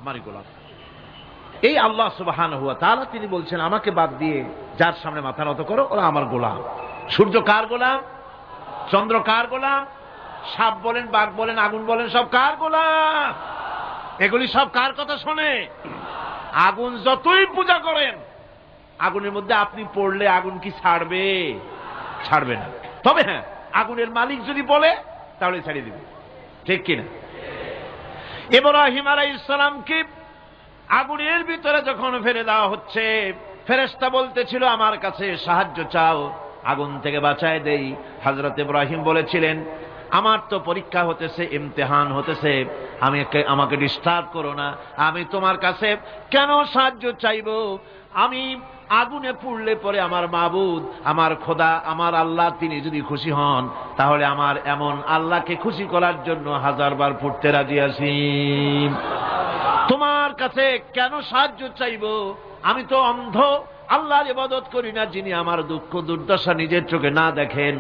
আমারই গোলাম। এই আল্লাহ সুবহানাহু ওয়া তাআলা তিনি বলছেন, আমাকে বাদ দিয়ে যার সামনে মাথা নত করো, ওরা আমার গোলাম। সূর্য কার গোলাম? চন্দ্র কার গোলাম? সাপ বলেন, বাঘ বলেন, আগুন বলেন, সব কার গোলাম? এগুলি সব কার কথা শোনে? আগুন যতই পূজা করেন, আগুনের মধ্যে আপনি পড়লে আগুন কি ছাড়বে? ছাড়বে না। তবে হ্যাঁ, আগুনের মালিক যদি বলে তাহলে ছাড়িয়ে দিবে, ঠিক কিনা? ইব্রাহিম আলাইহিস সালামকে আগুনের ভিতরে যখন ফেলে দেওয়া হচ্ছে, ফেরেশতা বলতেছিল, আমার কাছে সাহায্য চাও, আগুন থেকে বাঁচায় দেই। হযরত ইব্রাহিম বলেছিলেন, আমার তো পরীক্ষা হতেছে, ইমতিহান হতেছে, আমাকে ডিস্টার্ব করো না, আমি তোমার কাছে কেন সাহায্য চাইব? আমি আগুনে পুড়লে পরে আমার মাবুদ, আমার খোদা, আমার আল্লাহ তিনি যদি খুশি হন, তাহলে আমার এমন আল্লাহকে খুশি করার জন্য 1000 বার পুড়তে রাজি আছি। তোমার কাছে কেন সাহায্য চাইব? আমি তো অন্ধ, আল্লাহর ইবাদত করি না, যিনি আমার দুঃখ দুর্দশা নিজের চোখে না দেখেন।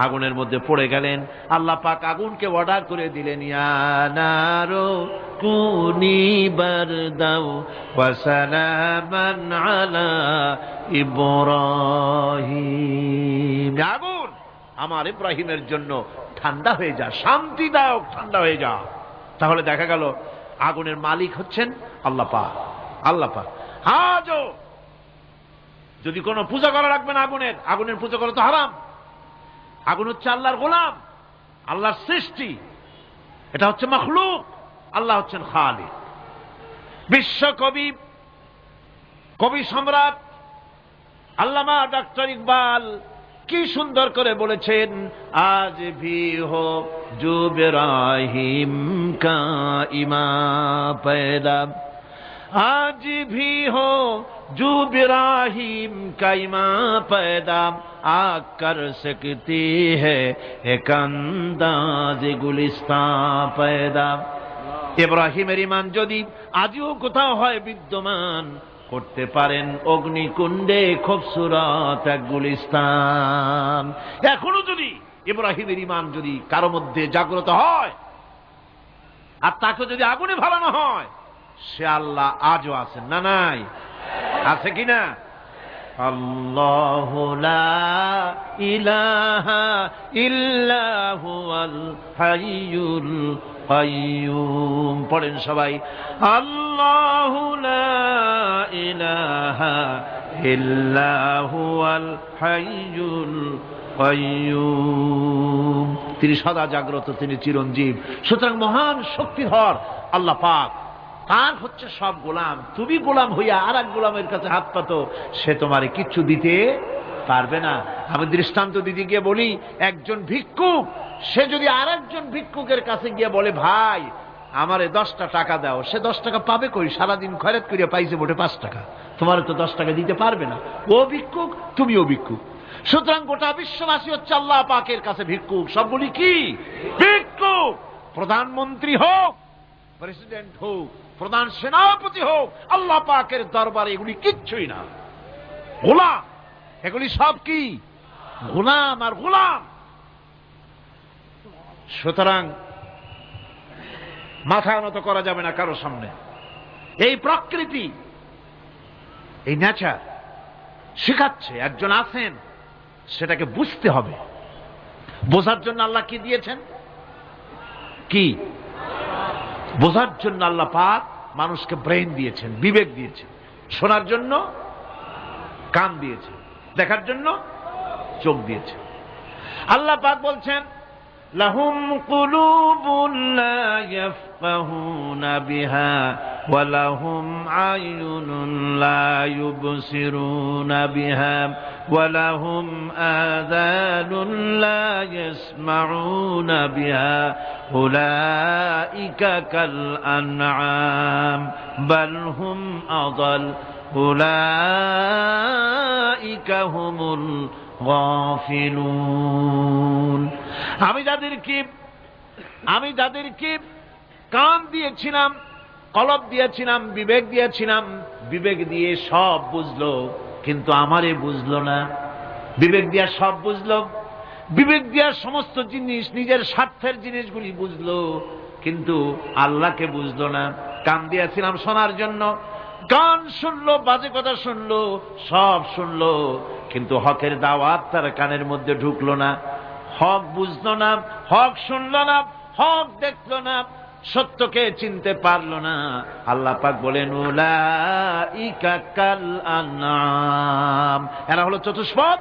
আগুনের মধ্যে পড়ে গেলেন। আল্লাহ পাক আগুনকে অর্ডার করে দিলেন, ইয়া নারু কুনি বারদাও ওয়া সালামান আলা ইব্রাহিম। আগুন, আমার ইব্রাহিমের জন্য ঠান্ডা হয়ে যা, শান্তিদায়ক ঠান্ডা হয়ে যা। তাহলে দেখা গেল আগুনের মালিক হচ্ছেন আল্লাহ পাক। আল্লাহ পাক আজও যদি কোনো পূজা করা রাখবে না আগুনের পূজা করা তো হারাম। আগুন হচ্ছে আল্লাহর গোলাম, আল্লাহর সৃষ্টি, এটা হচ্ছে মাখলুক, আল্লাহ হচ্ছেন খালিক। বিশ্বকবি, কবি সম্রাট আল্লামা ডক্টর ইকবাল কি সুন্দর করে বলেছেন, আজ ভি হো জো ইব্রাহিম কা ইমা পয়দা, আজ ভি হো जो इब्राहिम का ईमान पैदा आ कर सकती है एक अंदाज गुलिस्तान पैदा। ইব্রাহিমের ঈমান যদি আজও কোথাও হয় বিদ্যমান, করতে পারেন অগ্নিকুণ্ডে খুবসুরত এক গুলিস্তান। এখনো যদি ইব্রাহিমের ঈমান যদি কারো মধ্যে জাগ্রত হয়, আর তাকে যদি আগুনে ভালানো হয়, সে আল্লাহ আজও আছেন না নাই? আছে কিনা? আল্লাহু লা ইলাহা ইল্লা হুয়াল হাইয়ুল কাইয়্যুম। পড়েন সবাই, আল্লাহু লা ইলাহা ইল্লা হুয়াল হাইয়ুল কাইয়্যুম। তিনি সদা জাগ্রত, তিনি চিরঞ্জীব। সুতরাং মহান শক্তিধর আল্লাহ পাক, তার হচ্ছে সব গোলাম। তুমি গোলাম হইয়া আর এক গোলামের কাছে হাত পাতো, সে তোমারে কিচ্ছু দিতে পারবে না। আমি দৃষ্টান্ত দিতে গিয়ে বলি, একজন ভিক্ষুক সে যদি আর একজন ভিক্ষুকের কাছে গিয়ে বলে, ভাই আমারে 10টা টাকা দাও, সে 10 টাকা পাবে কই? সারাদিন খয়রাত করিয়া পাইছে মোটে 5 টাকা, তোমার তো 10 টাকা দিতে পারবে না। ও ভিক্ষুক, তুমিও ভিক্ষুক। সুতরাং গোটা বিশ্ববাসী হচ্ছে আল্লাহ পাকের কাছে ভিক্ষুক। সবগুলি কি ভিক্ষুক? প্রধানমন্ত্রী হোক, প্রেসিডেন্ট হোক, প্রধান সেনাপতি হোক, আল্লাহ পাকের দরবারে এগুলি কিচ্ছুই না, গোলাম। এগুলি সব কি? গোলাম আর গোলাম। সুতরাং মাথা নত করা যাবে না কারো সামনে। এই প্রকৃতি, এই নেচার শিখাচ্ছে, একজন আছেন সেটাকে বুঝতে হবে। বোঝার জন্য আল্লাহ কি দিয়েছেন? কি বোঝার জন্য আল্লাহ পাক মানুষকে ব্রেন দিয়েছেন, বিবেক দিয়েছেন। শোনার জন্য কান দিয়েছেন, দেখার জন্য চোখ দিয়েছেন। আল্লাহ পাক বলছেন লাহুম কুলুবুন লা ইয়াফকাহুনা বিহা ওয়া লাহুম আয়ুনুন লা ইউবসিরুনা বিহা ওয়া লাহুম আযানুন লা ইয়াসমাউনা বিহা উলাইকা কাল আনআম বাল হুম আযাল উলাইকা হুমুল গাফিলুন। আমি যাদেরকে কান দিয়েছিলাম, কলব দিয়েছিলাম, বিবেক দিয়েছিলাম, বিবেক দিয়ে সব বুঝলো, কিন্তু আমারে বুঝলো না। বিবেক দিয়া সব বুঝলো, বিবেক দিয়া সমস্ত জিনিস, নিজের স্বার্থের জিনিসগুলি বুঝলো, কিন্তু আল্লাহকে বুঝলো না। কান দিয়েছিলাম শোনার জন্য, গান শুনলো, বাজে কথা শুনলো, সব শুনলো, কিন্তু হকের দাওয়াত তার কানের মধ্যে ঢুকলো না। হক বুঝলো না, হক শুনলো না, হক দেখলো না, সত্যকে চিনতে পারলো না। আল্লাহ পাক বলেন উলাইকা কাল আনআম, এরা হলো চতুষ্পদ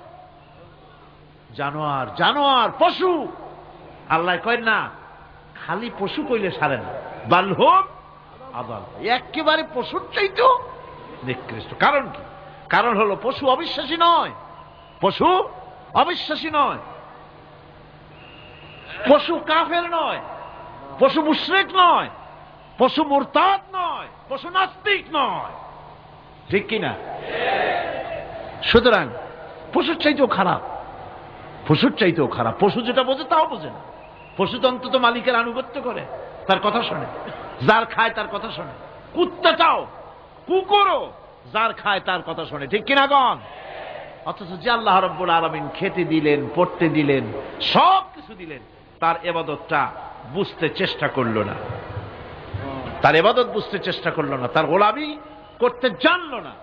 জানোয়ার, জানোয়ার পশু। আল্লাহ কয় না খালি পশু কইলে সারে না, বাল হুম আযাল, একেবারে পশুর চাইতেও নিকৃষ্ট। কারণ কি? কারণ হলো পশু অবিশ্বাসী নয়, পশু অবিশ্বাসী নয়, পশু কাফের নয়, পশু মুশরিক নয়, পশু মুরতাদ নয়, পশু নাস্তিক নয়, ঠিক কিনা? সুতরাং পশুর চাইতেও খারাপ, পশুর চাইতেও খারাপ। পশু যেটা বোঝে তাও বোঝে না। পশু তো অন্তত মালিকের আনুগত্য করে, তার কথা শোনে, যার খায় তার কথা শোনে। কুত্তাটাও, কুকুরও যার খায় তার কথা শোনে, ঠিক কিনা গণ? অথচ যে আল্লাহ রাব্বুল আলামিন খেতে দিলেন, পড়তে দিলেন, সব কিছু দিলেন, তার ইবাদতটা বুঝতে চেষ্টা করলো না, তার ইবাদত বুঝতে চেষ্টা করলো না, তার গোলামি করতে জানলো না।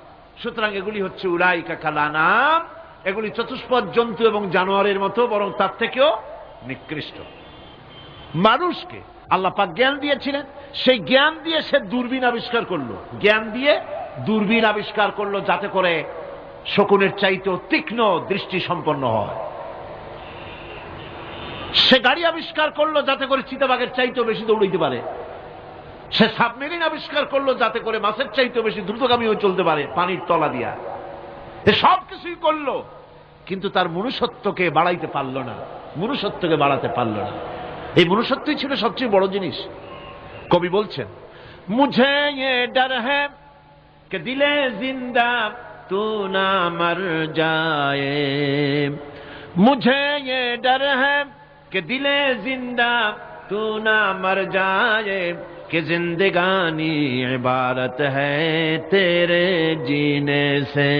সুতরাং এগুলি হচ্ছে উলাইকা কাল আনআম, এগুলি চতুষ্পদ জন্তু এবং জানোয়ারের মতো, বরং তার থেকেও নিকৃষ্ট। মানুষকে আল্লাহ পাক জ্ঞান দিয়েছিলেন, সেই জ্ঞান দিয়ে সে দূরবীন আবিষ্কার করলো, জ্ঞান দিয়ে দূরবীন আবিষ্কার করলো, যাতে করে শকুনের চাইতেও তীক্ষ্ণ দৃষ্টি সম্পন্ন হয়। সে গাড়ি আবিষ্কার করলো যাতে করে চিতাবাঘের চাইতেও বেশি দৌড়াইতে পারে। সে সাবমেরিন আবিষ্কার করলো যাতে করে মাছের চাইতেও বেশি দ্রুতগামীও চলতে পারে পানির তলা দিয়া। সব কিছুই করলো, কিন্তু তার মনুষ্যত্বকে বাড়াইতে পারল না, মনুষ্যত্বকে বাড়াতে পারল না। এই মনুষ্যত্বই ছিল সবচেয়ে বড় জিনিস। কবি বলছেন মুঝে ये डर है कि दिले जिंदा तू ना मर जाए, मुझे ये डर है कि दिले जिंदा तू ना मर जाए, कि जिंदगानी इबारत है तेरे जीने से,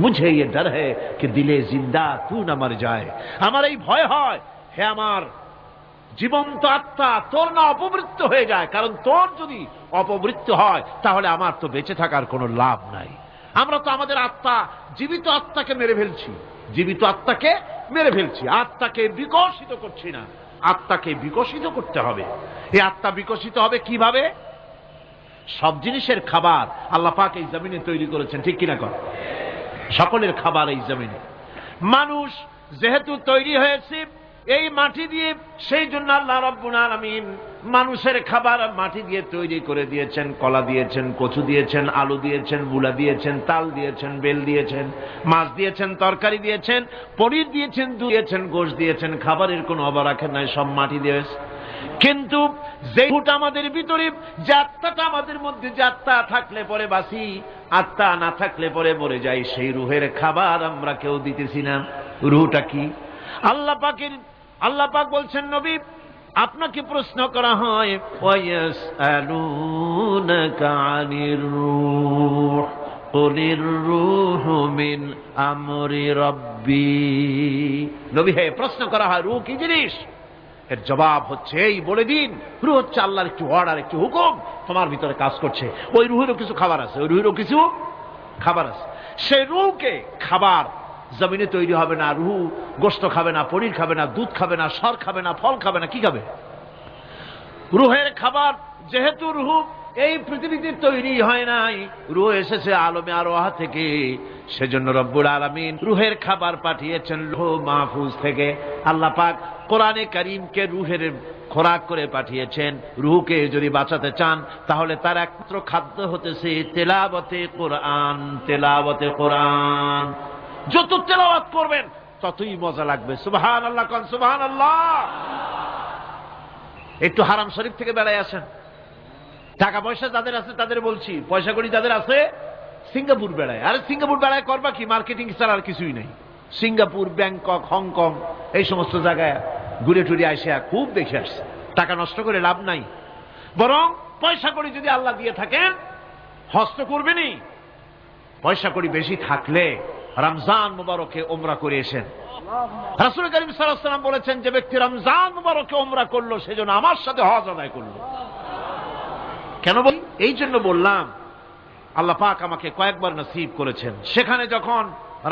मुझे ये डर है कि दिले जिंदा तू ना मर जाए। আমার এই ভয় হয়, হে আমার জীবন্ত আত্মা, তোর না অপমৃত্যু হয়ে যায়। কারণ তোর যদি অপমৃত্যু হয় তাহলে আমার তো বেঁচে থাকার কোনো লাভ নাই। আমরা তো আমাদের আত্মা, জীবিত আত্মাকে মেরে ফেলছি, জীবিত আত্মাকে মেরে ফেলছি, আত্মাকে বিকশিত করছি না। আত্মাকে বিকশিত করতে হবে। এই আত্মা বিকশিত হবে কিভাবে? সব জিনিসের খাবার আল্লাহ পাক এই জমিনে তৈরি করেছেন, ঠিক কিনা কর? সকলের খাবার এই জমিনে। মানুষ যেহেতু তৈরি হয়েছে এই মাটি দিয়ে, সেই জন্য আল্লাহ রাব্বুল আলামিন মানুষের খাবার মাটি দিয়ে তৈরি করে দিয়েছেন। কলা দিয়েছেন, কচু দিয়েছেন, আলু দিয়েছেন, মূলা দিয়েছেন, তাল দিয়েছেন, বেল দিয়েছেন, মাছ দিয়েছেন, তরকারি দিয়েছেন, পনির দিয়েছেন, দুধ দিয়েছেন, গোশত দিয়েছেন। খাবারের কোনো অভাব রাখেন নাই, সব মাটি দিয়েছে। কিন্তু যে রূহটা আমাদের ভিতরে, যে আত্মাটা আমাদের মধ্যে, যে আত্মা থাকলে পরে বাঁচি, আত্মা না থাকলে পরে মরে যাই, সেই রুহের খাবার আমরা কেউ দিতেছি না। রুহটা কি? আল্লাহ পাক বলছেন নবী, আপনাকে প্রশ্ন করা হয় ওয়ায়াসআলুনাকা আনির রূহ কুলির রূহু মিন আমরি রাব্বি। নবী হে, প্রশ্ন করা হয় রূহ কি জিনিস? এর জবাব হচ্ছে এই বলে দিন, রূহ হচ্ছে আল্লাহর একটু অর্ডার, একটু হুকুম তোমার ভিতরে কাজ করছে। ওই রূহেরও কিছু খাবার আছে, ওই রূহেরও কিছু খাবার আছে। সেই রূহকে খাবার জমিনে তৈরি হবে না। রুহু গোশত খাবে না, পনির খাবে না, দুধ খাবে না, সর খাবে না, ফল খাবে না, কি খাবে? রুহের খাবার। যেহেতু রুহু এই পৃথিবীতে তৈরি হয় নাই, রুহ এসেছে আলমে আরওয়াহ থেকে, সেজন্য রব্বুল আলামিন রুহের খাবার পাঠিয়েছেন লৌহ মাহফুজ থেকে। আল্লাহ পাক কোরআনে কারীমকে রুহের খোরাক করে পাঠিয়েছেন। রুহকে যদি বাঁচাতে চান তাহলে তার একমাত্র খাদ্য হতেছে তেলাওয়াতে কোরআন। তেলাওয়াতে কোরআন যত তেলাওয়াত করবেন ততই মজা লাগবে। সুবহানাল্লাহ, কোন সুবহানাল্লাহ। একটু হারাম শরীফ থেকে বেড়ায় আসেন। টাকা পয়সা যাদের আছে তাদের বলছি, পয়সা কড়ি যাদের আছে সিঙ্গাপুর বেড়ায়। আরে সিঙ্গাপুর বেড়ায় করবা কি? মার্কেটিং ছাড়া আর কিছুই নেই। সিঙ্গাপুর, ব্যাংকক, হংকং এই সমস্ত জায়গায় ঘুরে টুরে আসে, খুব দেখে আসছে। টাকা নষ্ট করে লাভ নাই, বরং পয়সা কড়ি যদি আল্লাহ দিয়ে থাকেন হস্ত করবেনই। পয়সা কড়ি বেশি থাকলে রমজান মুবারকে ওমরা করে এসেন। রাসূল করিম সাল্লাল্লাহু আলাইহি ওয়াসাল্লাম বলেছেন, যে ব্যক্তি রমজান মুবারকে ওমরা করলো সেজন্য আমার সাথে হজ আদায় করলো। কেন বলি? এই জন্য বললাম, আল্লাহ পাক আমাকে কয়েকবার নসিব করেছেন। সেখানে যখন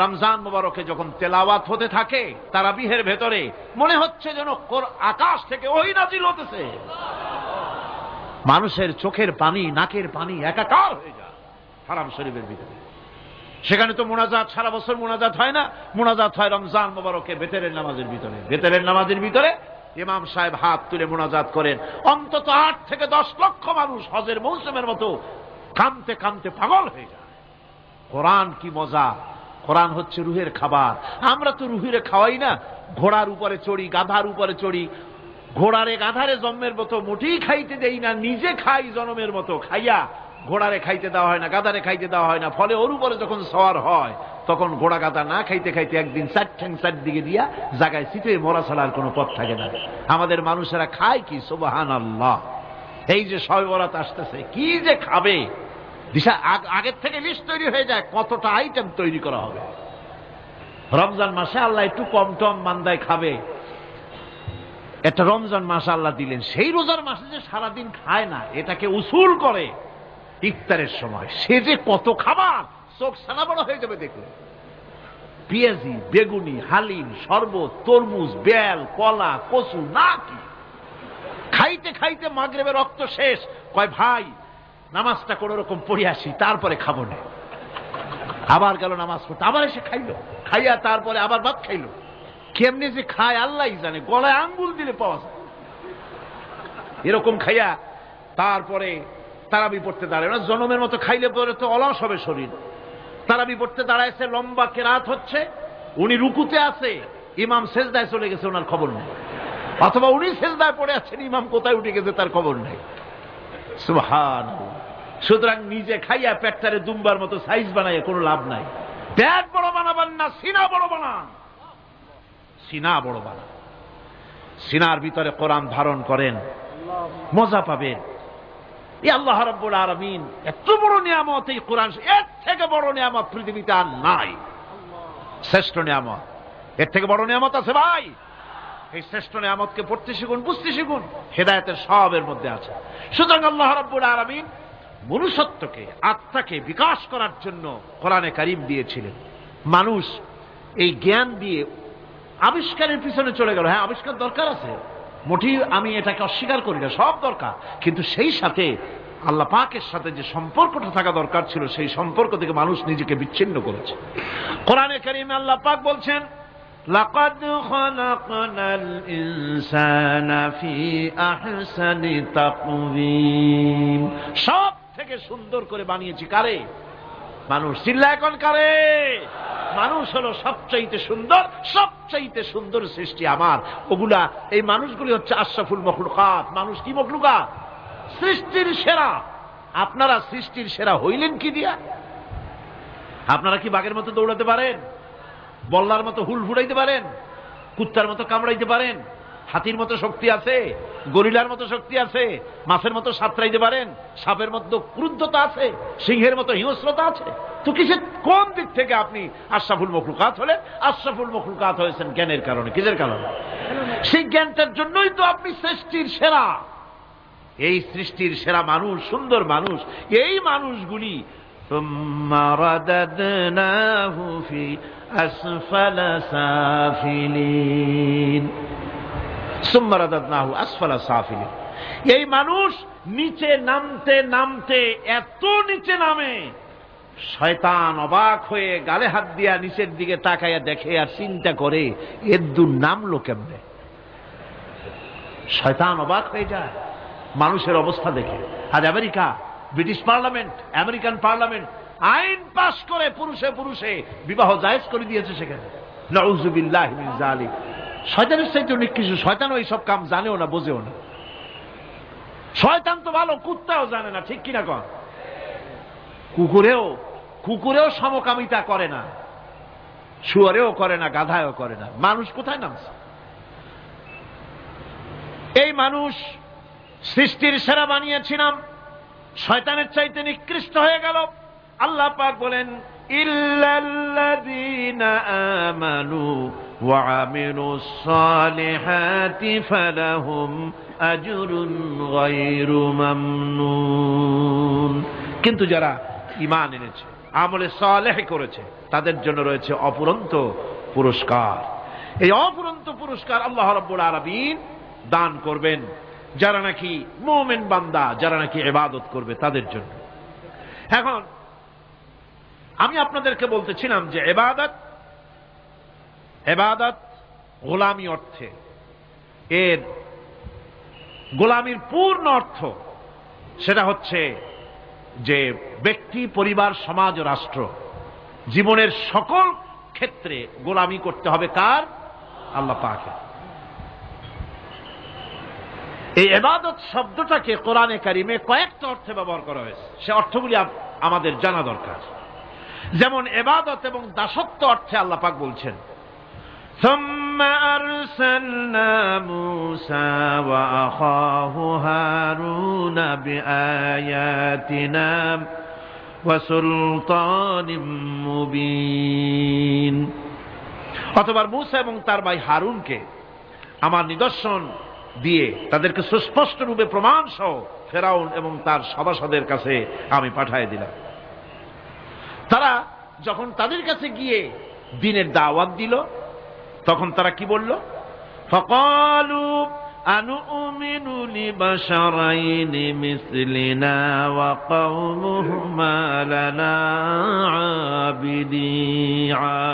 রমজান মুবারকে যখন তেলাওয়াত হতে থাকে তারাবিহের ভেতরে, মনে হচ্ছে যেন আকাশ থেকে ওহী নাজিল হতেছে। মানুষের চোখের পানি, নাকের পানি একাকার হয়ে যায় হারাম শরীফের ভিতরে। সেখানে তো মুনাজাত, সারা বছর মুনাজাত হয় না, মুনাজাত হয় রমজান মুবারকে বেতেরের নামাজের ভিতরে। বেতেরের নামাজের ভিতরে ইমাম সাহেব হাত তুলে মুনাজাত করেন। অন্তত 8 থেকে 10 লক্ষ মানুষ হজের মৌসুমের মতো কাঁদতে কাঁদতে পাগল হয়ে যায়। কোরআন কি মজা! কোরআন হচ্ছে রুহের খাবার। আমরা তো রুহের খাওয়াই না, ঘোড়ার উপরে চড়ি, গাধার উপরে চড়ি, ঘোড়ারে গাধারে জন্মের মতো মোটেই খাইতে দেই না, নিজে খাই জন্মের মতো। খাইয়া ঘোড়ারে খাইতে দেওয়া হয় না, গাধারে খাইতে দেওয়া হয় না। ফলে ওর উপরে যখন সওয়ার হয় তখন ঘোড়া গাধা না খাইতে খাইতে একদিন 4 ঠ্যাং 4 দিকে দিয়া জায়গায় চিতে মরা ছাড়া আর কোনো পথ থাকে না। আমাদের মানুষেরা খায় কি? সুবহানাল্লাহ। এই যে শবে বরাত আসতেছে, কি যে খাবে! দিশা আগের থেকে লিস্ট তৈরি হয়ে যায় কতটা আইটেম তৈরি করা হবে। রমজান মাসে আল্লাহ একটু কম টম মান্দায় খাবে, একটা রমজান মাস আল্লাহ দিলেন। সেই রোজার মাসে যে সারাদিন খায় না, এটাকে উসুল করে ইফতারের সময় সে যে কত খাবার, চোখ ছানা বড় হয়ে যাবে দেখলে। পেঁয়াজি, বেগুনি, হালিম, শরবত, তরমুজ, বেল, কলা, কচু, না কি খাইতে খাইতে মাগরিবের রক্ত শেষ। কয় ভাই নামাজটা কোন রকম পড়ে আসি, তারপরে খাবো না। আবার গেল নামাজ পড়তে, আবার এসে খাইলো, খাইয়া তারপরে আবার ভাত খাইলো। কেমনে যে খায় আল্লাহই জানে, গলায় আঙ্গুল দিলে পাওয়া যায়। এরকম খাইয়া তারপরে তারাবি পড়তে দাঁড়ায় না। জনমের মতো খাইলে পরে তো অলস হবে শরীর। তারাবি পড়তে দাঁড়াইছে, লম্বা কেরাত হচ্ছে, উনি রুকুতে আছে, ইমাম সেজদায় চলে গেছে, ওনার খবর নেই। অথবা উনি সেজদায় পড়ে আছেন, ইমাম কোথায় উঠে গেছে তার খবর নেই। সুবহানাল্লাহ। সুতরাং নিজে খাইয়া পেটটারে দুম্বার মতো সাইজ বানাইয়া কোনো লাভ নাই। পেট বড় বানাবেন না, সিনা বড় বানান। সিনা বড় বানান, সিনার ভিতরে কোরআন ধারণ করেন, মজা পাবেন। এই আল্লাহ রাব্বুল আলামিন এত বড় নিয়ামত, এই কোরআন, এর থেকে বড় নিয়ামত পৃথিবীতে আর নাই। শ্রেষ্ঠ নিয়ামত, এর থেকে বড় নিয়ামত আছে ভাই? এই শ্রেষ্ঠ নিয়ামতকে পড়তে শিখুন, বুঝতে শিখুন, হেদায়েতের সবের মধ্যে আছে। সুতরাং আল্লাহ রাব্বুল আলামিন মনুষ্যত্বকে, আত্মাকে বিকাশ করার জন্য কোরআনে কারীম দিয়েছিলেন। মানুষ এই জ্ঞান দিয়ে আবিষ্কারের পিছনে চলে গেল। হ্যাঁ, আবিষ্কার দরকার আছে, মোটেই আমি এটাকে অস্বীকার করি না, সব দরকার। কিন্তু সেই সাথে আল্লাহ পাকের সাথে যে সম্পর্কটা থাকা দরকার ছিল, সেই সম্পর্ক থেকে মানুষ নিজেকে বিচ্ছিন্ন করেছে। কোরআনে কারীমে আল্লাহ পাক বলছেন, লাকাদ খালাকনাল ইনসানা ফি আহসানি তাকওয়িম। সব থেকে সুন্দর করে বানিয়েছি কারে? মানুষ। চিল্লা এখন কারে? মানুষ হলো সবচাইতে সুন্দর, সবচাইতে সুন্দর সৃষ্টি আমার। ওগুলা, এই মানুষগুলি হচ্ছে আশরাফুল মখলুকাত। মানুষ কি মখলুকাত? সৃষ্টির সেরা। আপনারা সৃষ্টির সেরা হইলেন কি দিয়া? আপনারা কি বাঘের মতো দৌড়াতে পারেন? বল্লার মতো হুল ফুটাইতে পারেন? কুত্তার মতো কামড়াইতে পারেন? হাতির মতো শক্তি আছে? গরিলার মতো শক্তি আছে? মাছের মতো সাঁতরাইতে পারেন? সাপের মতো ক্রুদ্ধতা আছে? সিংহের মতো হিংস্রতা আছে? তো কিসের, কোন দিক থেকে আপনি আশরাফুল মখলুকাত হলেন? আশরাফুল মখলুকাত হয়েছেন জ্ঞানের কারণে। কিসের কারণে? সেই জ্ঞানটার জন্যই তো আপনি সৃষ্টির সেরা। এই সৃষ্টির সেরা মানুষ, সুন্দর মানুষ, এই মানুষগুলি সুম্মা রাদাদনাহু ফি আসফালা সাফিলিন। সুম্মা রাদাদনাহু আসফালা সাফিলিন। এই মানুষ নিচে নামতে নামতে এত নিচে নামে, শয়তান অবাক হয়ে গালে হাত দিয়া নিচের দিকে তাকাইয়া দেখে আর চিন্তা করে এর দূর নামলো কেমনে। শয়তান অবাক হয়ে যায় মানুষের অবস্থা দেখে। আজ America, British parliament, American parliament আইন পাশ করে পুরুষে পুরুষে বিবাহ জায়েজ করে দিয়েছে সেখানে। নাউযুবিল্লাহি মিন যালিক। শয়তানের চাইতে অনেক কিছু। শয়তান ওই সব কাম জানেও না, বোঝেও না। শয়তান তো ভালো, কুত্তাও জানে না, ঠিক কিনা কন? কুকুরেও সমকামিতা করে না, শুয়ারেও করে না, গাধায়ও করে না। মানুষ কোথায় নামছে? এই মানুষ সৃষ্টির সেরা বানিয়েছিলাম, শয়তানের চাইতে নিকৃষ্ট হয়ে গেল। আল্লাহ পাক বলেন, ইল্লাল্লাযীনা আমানু ওয়া আমিলুস সালিহাতি ফালাহুম আজরুন গায়রু মামনুন। কিন্তু যারা ঈমান এনেছে, আমলে সালেহ করেছে, তাদের জন্য রয়েছে অফুরন্ত পুরস্কার। এই অফুরন্ত পুরস্কার আল্লাহ রাব্বুল আলামিন দান করবেন যারা নাকি মুমিন বান্দা, যারা নাকি ইবাদত করবে তাদের জন্য। এখন আমি আপনাদেরকে বলতেছিলাম যে ইবাদত গোলামি অর্থে, এর গোলামির পূর্ণ অর্থ সেটা হচ্ছে যে ব্যক্তি, পরিবার, সমাজ ও রাষ্ট্র, জীবনের সকল ক্ষেত্রে গোলামি করতে হবে কার? আল্লাহ পাকের। এই ইবাদত শব্দটাকে কোরআনে কারিমে কয়েকটা অর্থে ব্যবহার করা হয়েছে, সে অর্থগুলি আমাদের জানা দরকার। যেমন ইবাদত এবং দাসত্ব অর্থে আল্লাহ পাক বলছেন, সুম্মা আরসালনা মূসা ওয়া আখাহু হারুনা বিআয়াতিনা ওয়া সুলতানিম মুবিন। অথবা মূসা এবং তার ভাই হারুনকে আমার নিদর্শন দিয়ে তাদেরকে সুস্পষ্ট রূপে প্রমাণ সহ ফেরাউন এবং তার সভাসদের কাছে আমি পাঠিয়ে দিলাম। তারা যখন তাদের কাছে গিয়ে দ্বীনের দাওয়াত দিল, তখন তারা কি বলল? ফাকালু আনুমিনু লিবাশারাইনি মিসলিনা ওয়া কওমুহুমা লানা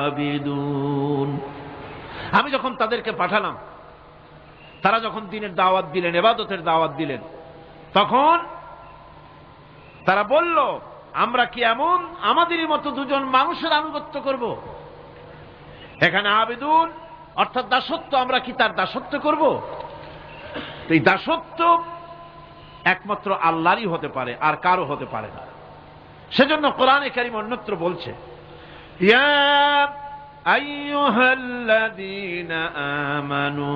আবিদুন। আমি যখন তাদেরকে পাঠালাম, তারা যখন দ্বীনের দাওয়াত দিলেন, ইবাদতের দাওয়াত দিলেন, তখন তারা বলল, আমরা কি এমন আমাদেরই মতো দুজন মানুষের আনুগত্য করব? এখানে আবিদুন অর্থাৎ দাসত্ব, আমরা কি তার দাসত্ব করব? এই দাসত্ব একমাত্র আল্লাহরই হতে পারে, আর কারো হতে পারে না। সেজন্য কোরআনে কারীম অন্যত্র বলছে, ইয়া আইয়ুহাল্লাযীনা আমানু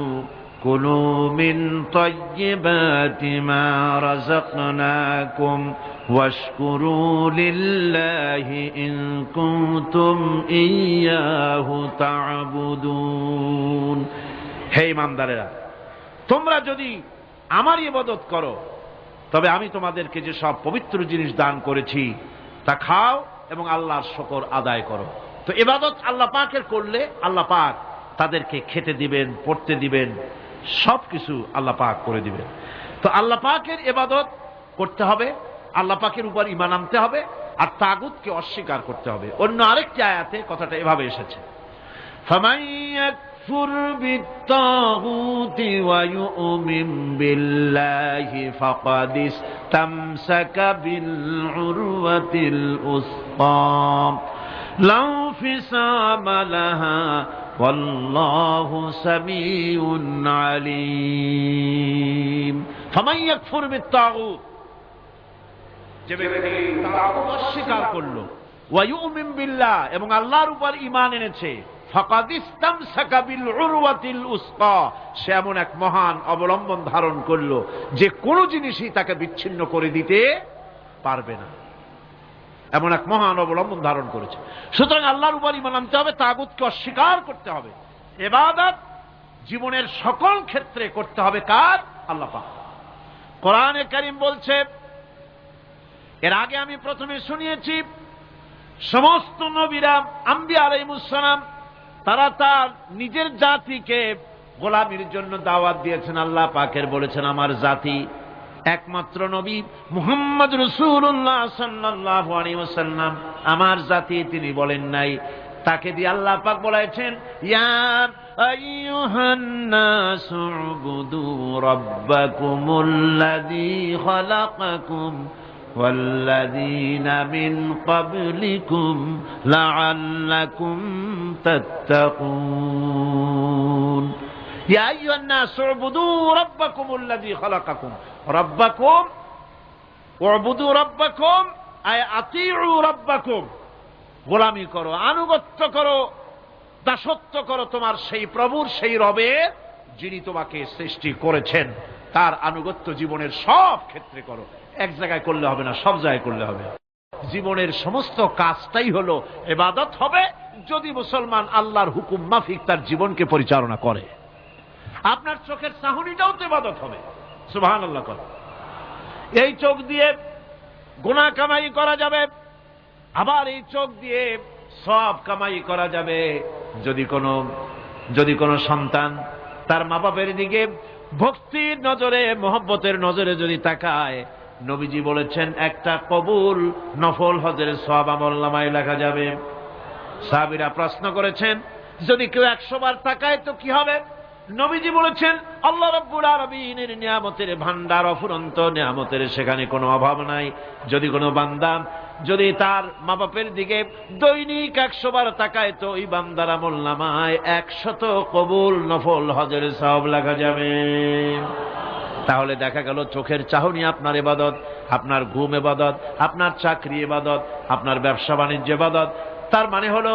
কুলু মিন তাইয়্যিবাতি মা রাযাকনাকুম ওয়াশকুরু লিল্লাহি ইন কুনতুম ইয়্যাহু তা'বুদুন। হে ঈমানদারেরা, তোমরা যদি আমার ইবাদত করো, তবে আমি তোমাদেরকে যে সব পবিত্র জিনিস দান করেছি তা খাও এবং আল্লাহর শুকর আদায় করো। তো ইবাদত আল্লাহ পাকের করলে আল্লাহ পাক তাদেরকে খেতে দিবেন, পড়তে দিবেন, সবকিছু আল্লাহ পাক করে দিবেন। তো আল্লাহ পাকের ইবাদত করতে হবে, আল্লাহ পাকের উপর ঈমান আনতে হবে, আর তাগুতকে অস্বীকার করতে হবে। অন্য আরেকটি আয়াতে কথাটা এভাবে এসেছে, ফামান ইয়াকফুর বিত্তাগুতি ওয়া ইউমিন বিল্লাহি ফাকাদ ইসতামসাকা বিল উরওয়াতিল উসকা লা ইনফিসামা লাহা ওয়াল্লাহু সামিউন আলীম। ফামান ইয়াকফুর বিত্তাগুত, যে ব্যক্তি তাগুত অস্বীকার করলো, ওয়া ইউমিন বিল্লাহ এবং আল্লাহর উপর ঈমান এনেছে, ফাকাদ ইসতামসাকা বিল উরওয়াতিল উসকা, সে এমন এক মহান অবলম্বন ধারণ করলো যে কোনো জিনিসই তাকে বিচ্ছিন্ন করে দিতে পারবে না। এমন এক মহান অবলম্বন ধারণ করেছে। সুতরাং আল্লাহর উপর ঈমান আনতে হবে, তাগুতকে অস্বীকার করতে হবে। ইবাদত জীবনের সকল ক্ষেত্রে করতে হবে কার? আল্লাহ পাক। কোরআনে কারীম বলছে, এর আগে আমি প্রথমে শুনিয়েছি, সমস্ত নবীরা আম্বিয়া আলাইহিস সালাম তারা তার নিজের জাতিকে গোলামির জন্য দাওয়াত দিয়েছেন। আল্লাহ পাকের বলেছেন আমার জাতি, একমাত্র নবী মুহাম্মদ রাসূলুল্লাহ সাল্লাল্লাহু আলাইহি ওয়াসাল্লাম আমার জাতি তিনি বলেন নাই। তাকে দিয়ে আল্লাহ পাক বলেছেন ইয়া আইয়ুহান নাসু উবুদু রাব্বাকুমুল্লাযী খালাকাকুম ওয়াল্লাযীনা মিন ক্বাবলিকুম লাআল্লাকুম তাত্তাকুন। ইয়া আইয়ুহান নাসু উবুদু রাব্বাকুমুল্লাযী খালাকাকুম, রাব্বাকুম উবুদু রাব্বাকুম আই আতিউ রাব্বাকুম, গোলামি করো, আনুগত্য করো, দাসত্ব করো তোমার সেই প্রভুর, সেই রবের যিনি তোমাকে সৃষ্টি করেছেন। তার আনুগত্য জীবনের সব ক্ষেত্রে করো, এক জায়গায় করলে হবে না, সব জায়গায় করলে হবে। জীবনের সমস্ত কাজটাই হলো ইবাদত হবে যদি মুসলমান আল্লাহর হুকুম মাফিক তার জীবনকে পরিচালনা করে। আপনার চোখের চাহনিটাও তো ইবাদত হবে, সুবহানাল্লাহ। এই চোখ দিয়ে গুনাহ কামাই করা যাবে, আবার এই চোখ দিয়ে সব কামাই করা যাবে। যদি কোনো সন্তান তার মা বাপের দিকে ভক্তির নজরে, মহব্বতের নজরে যদি তাকায়, নবীজি বলেছেন একটা কবুল নফল হজের সওয়াব আমলনামায় লেখা যাবে। সাহাবীরা প্রশ্ন করেছেন যদি কেউ 100 বার তাকায় তো কি হবে? নবীজি বলেছেন আল্লাহ রাব্বুল আলামিনের নিয়ামতের ভান্ডার, অফুরন্ত নিয়ামতের সেখানে কোনো অভাব নাই। যদি কোনো বান্দা যদি তার মা বাপের দিকে দৈনিক 100 বার তাকায় তো ওই বান্দার আমলনামায় 100 কবুল নফল হজের সওয়াব লেখা যাবে। তাহলে দেখা গেল চোখের চাহনি আপনার ইবাদত, আপনার ঘুম ইবাদত, আপনার চাকরি ইবাদত, আপনার ব্যবসা বাণিজ্য ইবাদত। তার মানে হলো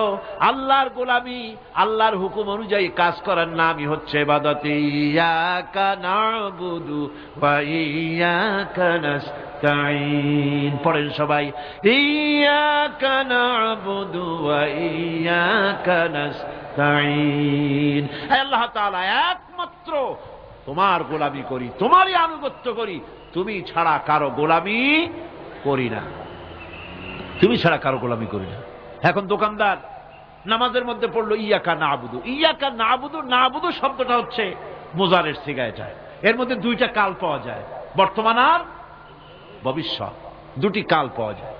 আল্লাহর গোলামি, আল্লাহর হুকুম অনুযায়ী কাজ করার নামই হচ্ছে ইবাদত। ইয়াকা নাবুদু ওয়া ইয়াকা নাস্তাঈন, পড়েন সবাই, ইয়াকা নাবুদু ওয়া ইয়াকা নাস্তাঈন। আল্লাহ তাআলা একমাত্র তোমার গোলামি করি, তোমারই আনুগত্য করি, তুমি ছাড়া কারো গোলামি করি না, তুমি ছাড়া কারো গোলামি করি না। এখন দোকানদার নামাজের মধ্যে পড়লো ইয়াকা নাবুদু, ইয়াকা নাবুদু, নাবুদু শব্দটা হচ্ছে মুজারের সিগা, এটা এর মধ্যে দুইটা কাল পাওয়া যায়, বর্তমান আর ভবিষ্যৎ, দুটি কাল পাওয়া যায়।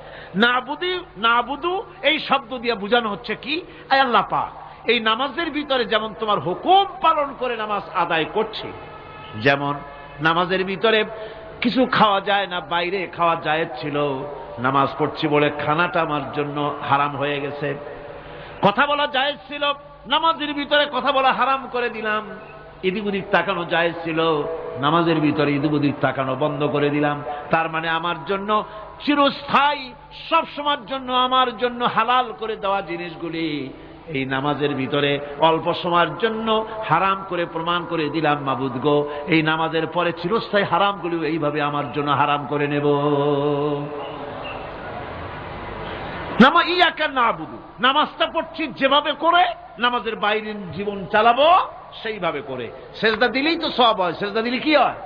নাবুদু, নাবুদু এই শব্দ দিয়ে বোঝানো হচ্ছে কি, আয় আল্লাহ পাক এই নামাজের ভিতরে যেমন তোমার হুকুম পালন করে নামাজ আদায় করছি, যেমন নামাজের ভিতরে কিছু খাওয়া যায় না, বাইরে খাওয়া জায়েজ ছিল, নামাজ পড়ছি বলে খানাটা আমার জন্য হারাম হয়ে গেছে। কথা বলা জায়েজ ছিল, নামাজের ভিতরে কথা বলা হারাম করে দিলাম। এদিক ওদিক তাকানো জায়েজ ছিল, নামাজের ভিতরে এদিক ওদিক তাকানো বন্ধ করে দিলাম। তার মানে আমার জন্য চিরস্থায়ী, সব সময়ের জন্য আমার জন্য হালাল করে দেওয়া জিনিসগুলি এই নামাজের ভিতরে অল্প সময়ের জন্য হারাম করে প্রমাণ করে দিলাম। মাবুদ গো, এই নামাজের পরে চিরস্থায়ী হারামগুলো এইভাবে আমার জন্য হারাম করে নেব। ইয়াকা নাবুদু, নামাজটা পড়ছি যেভাবে করে নামাজের বাইরের জীবন চালাবো সেইভাবে করে। সেজদা দিলেই তো সওয়াব হয়, সেজদা দিলে কি হয়?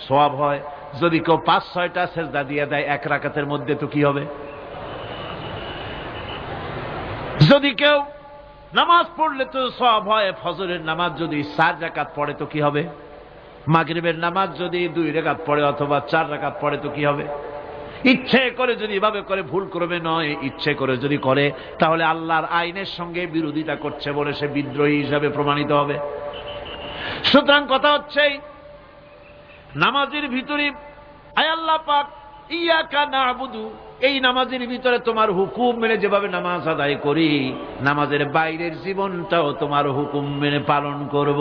সওয়াব হয়। যদি কেউ 5-6টা সেজদা দিয়ে দেয় এক রাকাতের মধ্যে তো কি হবে? যদি কেউ নামাজ পড়লে তো সওয়াব হয়। ফজরের নামাজ যদি 4 রাকাত পড়ে তো কি হবে? মাগরিবের নামাজ যদি 2 রাকাত পড়ে অথবা 4 রাকাত পড়ে তো কি হবে? ইচ্ছে করে যদি এভাবে করে, ভুল করবে নয়, ইচ্ছে করে যদি করে তাহলে আল্লাহর আইনের সঙ্গে বিরোধিতা করছে বলে সে বিদ্রোহী হিসাবে প্রমাণিত হবে। সুতরাং কথা হচ্ছে নামাজের ভিতরে আয় আল্লাহ পাক ইয়াকা নাবুদু, এই নামাজের ভিতরে তোমার হুকুম মেনে যেভাবে নামাজ আদায় করি, নামাজের বাইরের জীবনটাও তোমার হুকুম মেনে পালন করব।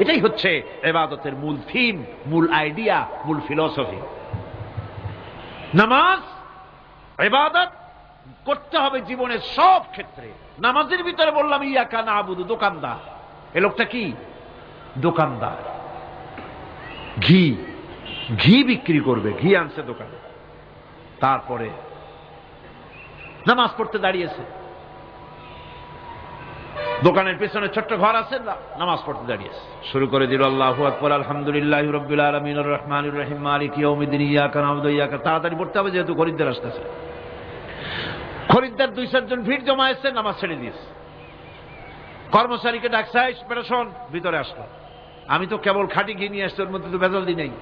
এটাই হচ্ছে ইবাদতের মূল থিম, মূল আইডিয়া, মূল ফিলসফি। নামাজ ইবাদত করতে হবে জীবনের সব ক্ষেত্রে। নামাজের ভিতরে বললাম ইয়াকা নাবুদু, দোকানদার, এ লোকটা কি? দোকানদার, ঘি বিক্রি করবে, ঘি আনছে দোকানে, তারপরে নামাজ পড়তে দাঁড়িয়েছে। দোকানের পেছনে ছোট্ট ঘর আছে, নামাজ পড়তে দাঁড়িয়েছে, শুরু করে দিল আল্লাহু আকবার, আলহামদুলিল্লাহি রাব্বিল আলামিন, আর রহমানির রহিম, মালিকি ইয়াউমিদ্দিন, ইয়াকা নাবুদু ইয়াকা। তাড়াতাড়ি পড়তে হবে যেহেতু খরিদ্দার আসতেছে। খরিদ্দার 2-4 জন ভিড় জমা এসছে, নামাজ ছেড়ে দিয়েছে। কর্মচারীকে ডাকছে, বেটা শোন, ভিতরে আসলো। আমি তো কেবল খাঁটি ঘি নিয়ে আসছি, ওর মধ্যে তো ভেজাল দিই নেই।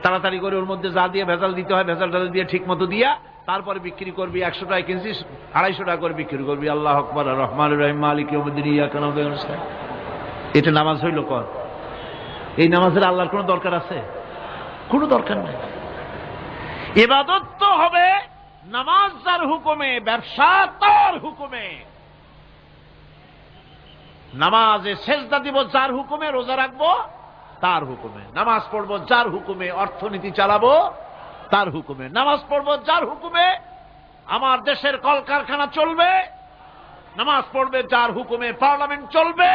তাড়াতাড়ি করে ওর মধ্যে যা দিয়ে ভেজাল দিতে হয় ভেজাল টাজাল দিয়ে ঠিক মতো দিয়া তারপরে বিক্রি করবি। 100 টাকা কিনছিস, 250 টাকা করে বিক্রি করবি। আল্লাহু আকবার, রহমানুর রহিম, মালিক ইয়াউমিদ্দিন, ইয়াকা না'বুদু ওয়া ইয়াকা নাস্তাঈন। এটা নামাজ হইল কর? এই নামাজের আল্লাহর কোনো দরকার আছে? কোনো দরকার নাই। ইবাদত তো হবে নামাজ যার হুকুমে, ব্যবসা তার হুকুমে। নামাজে সেজদা দিব যার হুকুমে, রোজা রাখবো তার হুকুমে, নামাজ পড়বো যার হুকুমে, অর্থনীতি চালাবো তার হুকুমে, নামাজ পড়বো যার হুকুমে, আমার দেশের কলকারখানা চলবে, নামাজ পড়বে যার হুকুমে, পার্লামেন্ট চলবে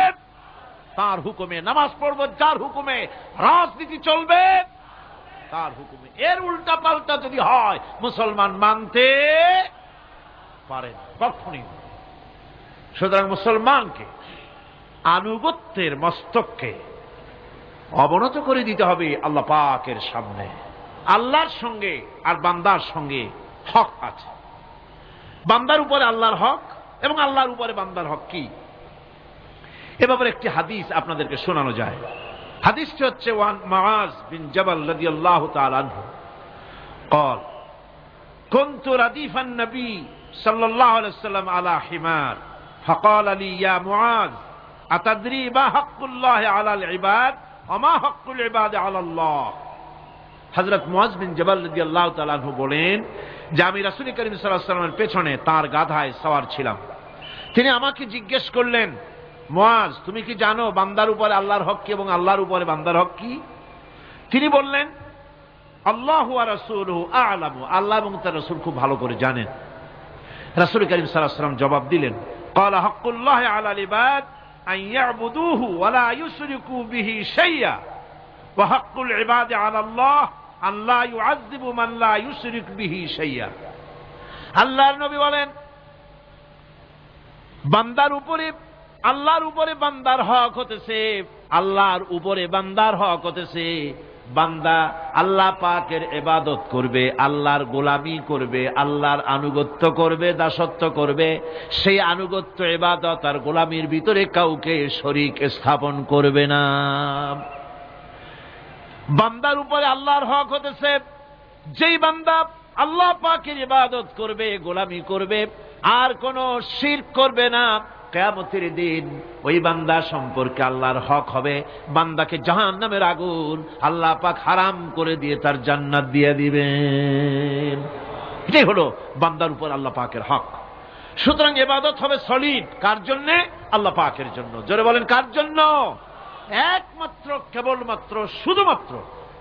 তার হুকুমে, নামাজ পড়বো যার হুকুমে, রাজনীতি চলবে তার হুকুমে। এর উল্টা পাল্টা যদি হয় মুসলমান মানতে পারে না, কখনই। সুতরাং মুসলমানকে আনুগত্যের মস্তককে অবনত করে দিতে হবে আল্লাহ পাকের সামনে। আল্লাহর সঙ্গে আর বান্দার সঙ্গে হক আছে। বান্দার উপরে আল্লাহর হক এবং আল্লাহর উপরে বান্দার হক কি, এ ব্যাপারে একটি হাদিস আপনাদেরকে শোনানো যায়। হাদিসটি হচ্ছে ওয়ান মুআজ বিন জাবাল রাদিয়াল্লাহু তাআলা আনহু قال كنت رديف النبي صلى الله عليه وسلم على حمار فقال لي يا معاذ أتدري ما حق الله على العباد وما حق العباد على الله। হযরত মুআজ বিন জাবাল রাদিয়াল্লাহু তাআলা আনহু বলেন যে আমি রাসূল করিম সাল্লাল্লাহু আলাইহি ওয়াসাল্লামের পেছনে তার গাধায় সওয়ার ছিলাম। তিনি আমাকে জিজ্ঞেস করলেন, মুআজ তুমি কি জানো বান্দার উপরে আল্লাহর হক কি এবং আল্লাহর উপরে বান্দার হক কি? তিনি বললেন, আল্লাহু ওয়া রাসূলুহু আ'লামু, আল্লাহ এবং তার রাসূল খুব ভালো করে জানেন। রাসূল করিম সাল্লাল্লাহু আলাইহি ওয়াসাল্লাম জবাব দিলেন, ক্বালা হাক্কুল্লাহি আলাল ইবাদ আন ইয়া'বুদুহু ওয়া লা ইউশরিকু বিহি শাইয়্যা ওয়া হাক্কুল ইবাদি আলাল্লাহ আন লা ইউ'আযযিবু মান লা ইউশরিক বিহি শাইয়্যা। আল্লাহর নবী বলেন, বান্দার উপরে আল্লাহর উপরে বান্দার হক হতেছে, আল্লাহর উপরে বান্দার হক হতেছে বান্দা আল্লাহ পাকের ইবাদত করবে, আল্লাহর গোলামি করবে, আল্লাহর আনুগত্য করবে, দাসত্ব করবে। সেই আনুগত্য ইবাদত আর গোলামির ভিতরে কাউকে শরীক স্থাপন করবে না। বান্দার উপরে আল্লাহর হক হতেছে যেই বান্দা আল্লাহ পাকের ইবাদত করবে, গোলামি করবে, আর কোন শিরক করবে না। কিয়ামতের দিন ওই বান্দা সম্পর্কে আল্লাহর হক হবে বান্দাকে জাহান্নামের আগুন আল্লাহ পাক হারাম করে দিয়ে তার জান্নাত দিয়ে দিবেন। এটাই হলো বান্দার উপর আল্লাহ পাকের হক। সুতরাং ইবাদত হবে সলিড কার জন্য? আল্লাহ পাকের জন্য। জোরে বলেন কার জন্য? একমাত্র, কেবলমাত্র, শুধুমাত্র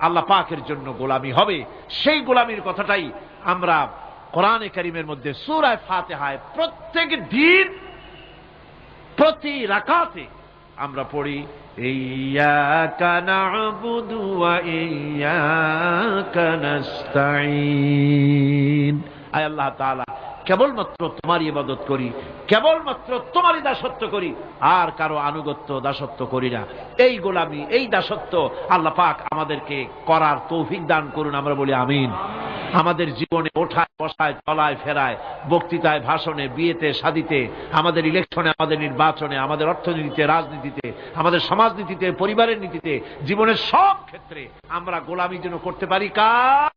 আল্লাহ পাকের জন্য গোলামি হবে। সেই গোলামির কথাটাই আমরা কোরআনে কারীমের মধ্যে সূরা ফাতিহায় প্রত্যেক দিন প্রতি রাকাতে আমরা পড়ি, ইয়্যাকা না'বুদু ওয়া ইয়্যাকা নাস্তাঈন। আয় আল্লাহ তাআলা, কেবলমাত্র তোমার ইবাদত করি, কেবলমাত্র তোমারই দাসত্ব করি, আর কারো আনুগত্য দাসত্ব করি না। এই গোলামি, এই দাসত্ব আল্লাহ পাক আমাদেরকে করার তৌফিক দান করুন। আমরা বলি আমিন। আমাদের জীবনে ওঠায় বসায়, চলায় ফেরায়, বক্তৃতায়, ভাষণে, বিয়েতে, শাদীতে, আমাদের ইলেকশনে, আমাদের নির্বাচনে, আমাদের অর্থনীতিতে, রাজনীতিতে, আমাদের সমাজনীতিতে, পরিবারের নীতিতে, জীবনের সব ক্ষেত্রে আমরা গোলামি যেন করতে পারি কার?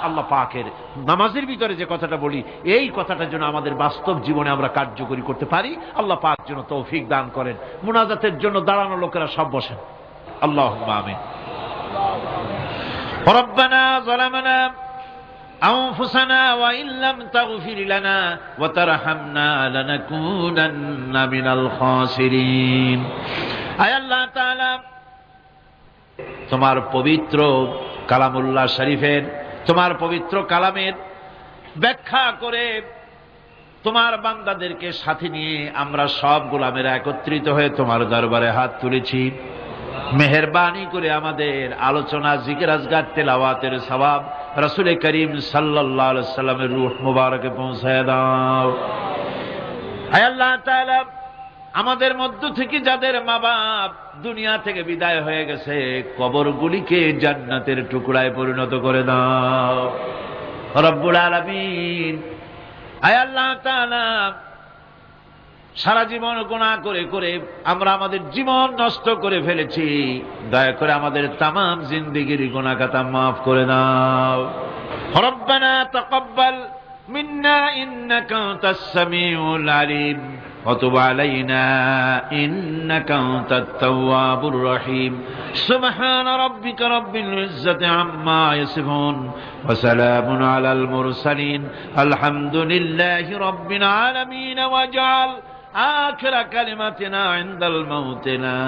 আল্লাহ পাকের। নামাজের ভিতরে যে কথাটা বলি, এই কথাটা যেন আমাদের বাস্তব জীবনে আমরা কার্যকরী করতে পারি। আল্লাহ পাক যেন তৌফিক দান করেন। মুনাজাতের জন্য দাঁড়ানো লোকেরা সব বসেন। আল্লাহুম্মা আমিন। রব্বানা যালামনা আনফুসানা ওয়া ইন লাম তাগফির লানা ওয়া তারহামনা লানাকুনান্না মিনাল খাসিরিন। আয় আল্লাহ তাআলা, তোমার পবিত্র কালামুল্লাহ শরীফের, তোমার পবিত্র কালামের ব্যাখ্যা করে তোমার বান্দাদেরকে সাথে নিয়ে আমরা সব গোলামেরা একত্রিত হয়ে তোমার দরবারে হাত তুলেছি। মেহেরবানি করে আমাদের আলোচনা, জিকির, আজকার, তেলাওয়াতের সওয়াব রাসূল করিম সাল্লাল্লাহু আলাইহি ওয়াসাল্লামের রূহ মুবারকে পৌঁছায় দাও। হে আল্লাহ তাআলা, আমাদের মধ্য থেকে যাদের মা বাপ দুনিয়া থেকে বিদায় হয়ে গেছে, কবরগুলিকে জান্নাতের টুকরায় পরিণত করে দাও রব্বুল আলামিন। আয় আল্লাহ তাআলা, সারা জীবন গুনাহ করে করে আমরা আমাদের জীবন নষ্ট করে ফেলেছি, দয়া করে আমাদের তামাম জিন্দেগির গুনাহ খাতা মাফ করে দাও। রব্বানা তাকাব্বাল মিন্না ইন্নাকা আনতাস সামিউল আলিম ওয়া তুব আলাইনা ইন্নাকা আনতাত তাওয়াবুর রহিম। সুবহানা রাব্বিকা রাব্বিল ইজ্জাতি আম্মা ইয়াসিফুন ওয়া সালামুন আলাল মুরসালিন আলহামদুলিল্লাহি রাব্বিল আলামিন। ওয়াজআল آخر كلمتنا عند الموت لا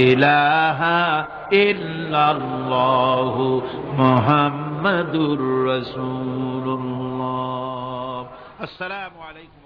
إله إلا الله محمد رسول الله. السلام عليكم.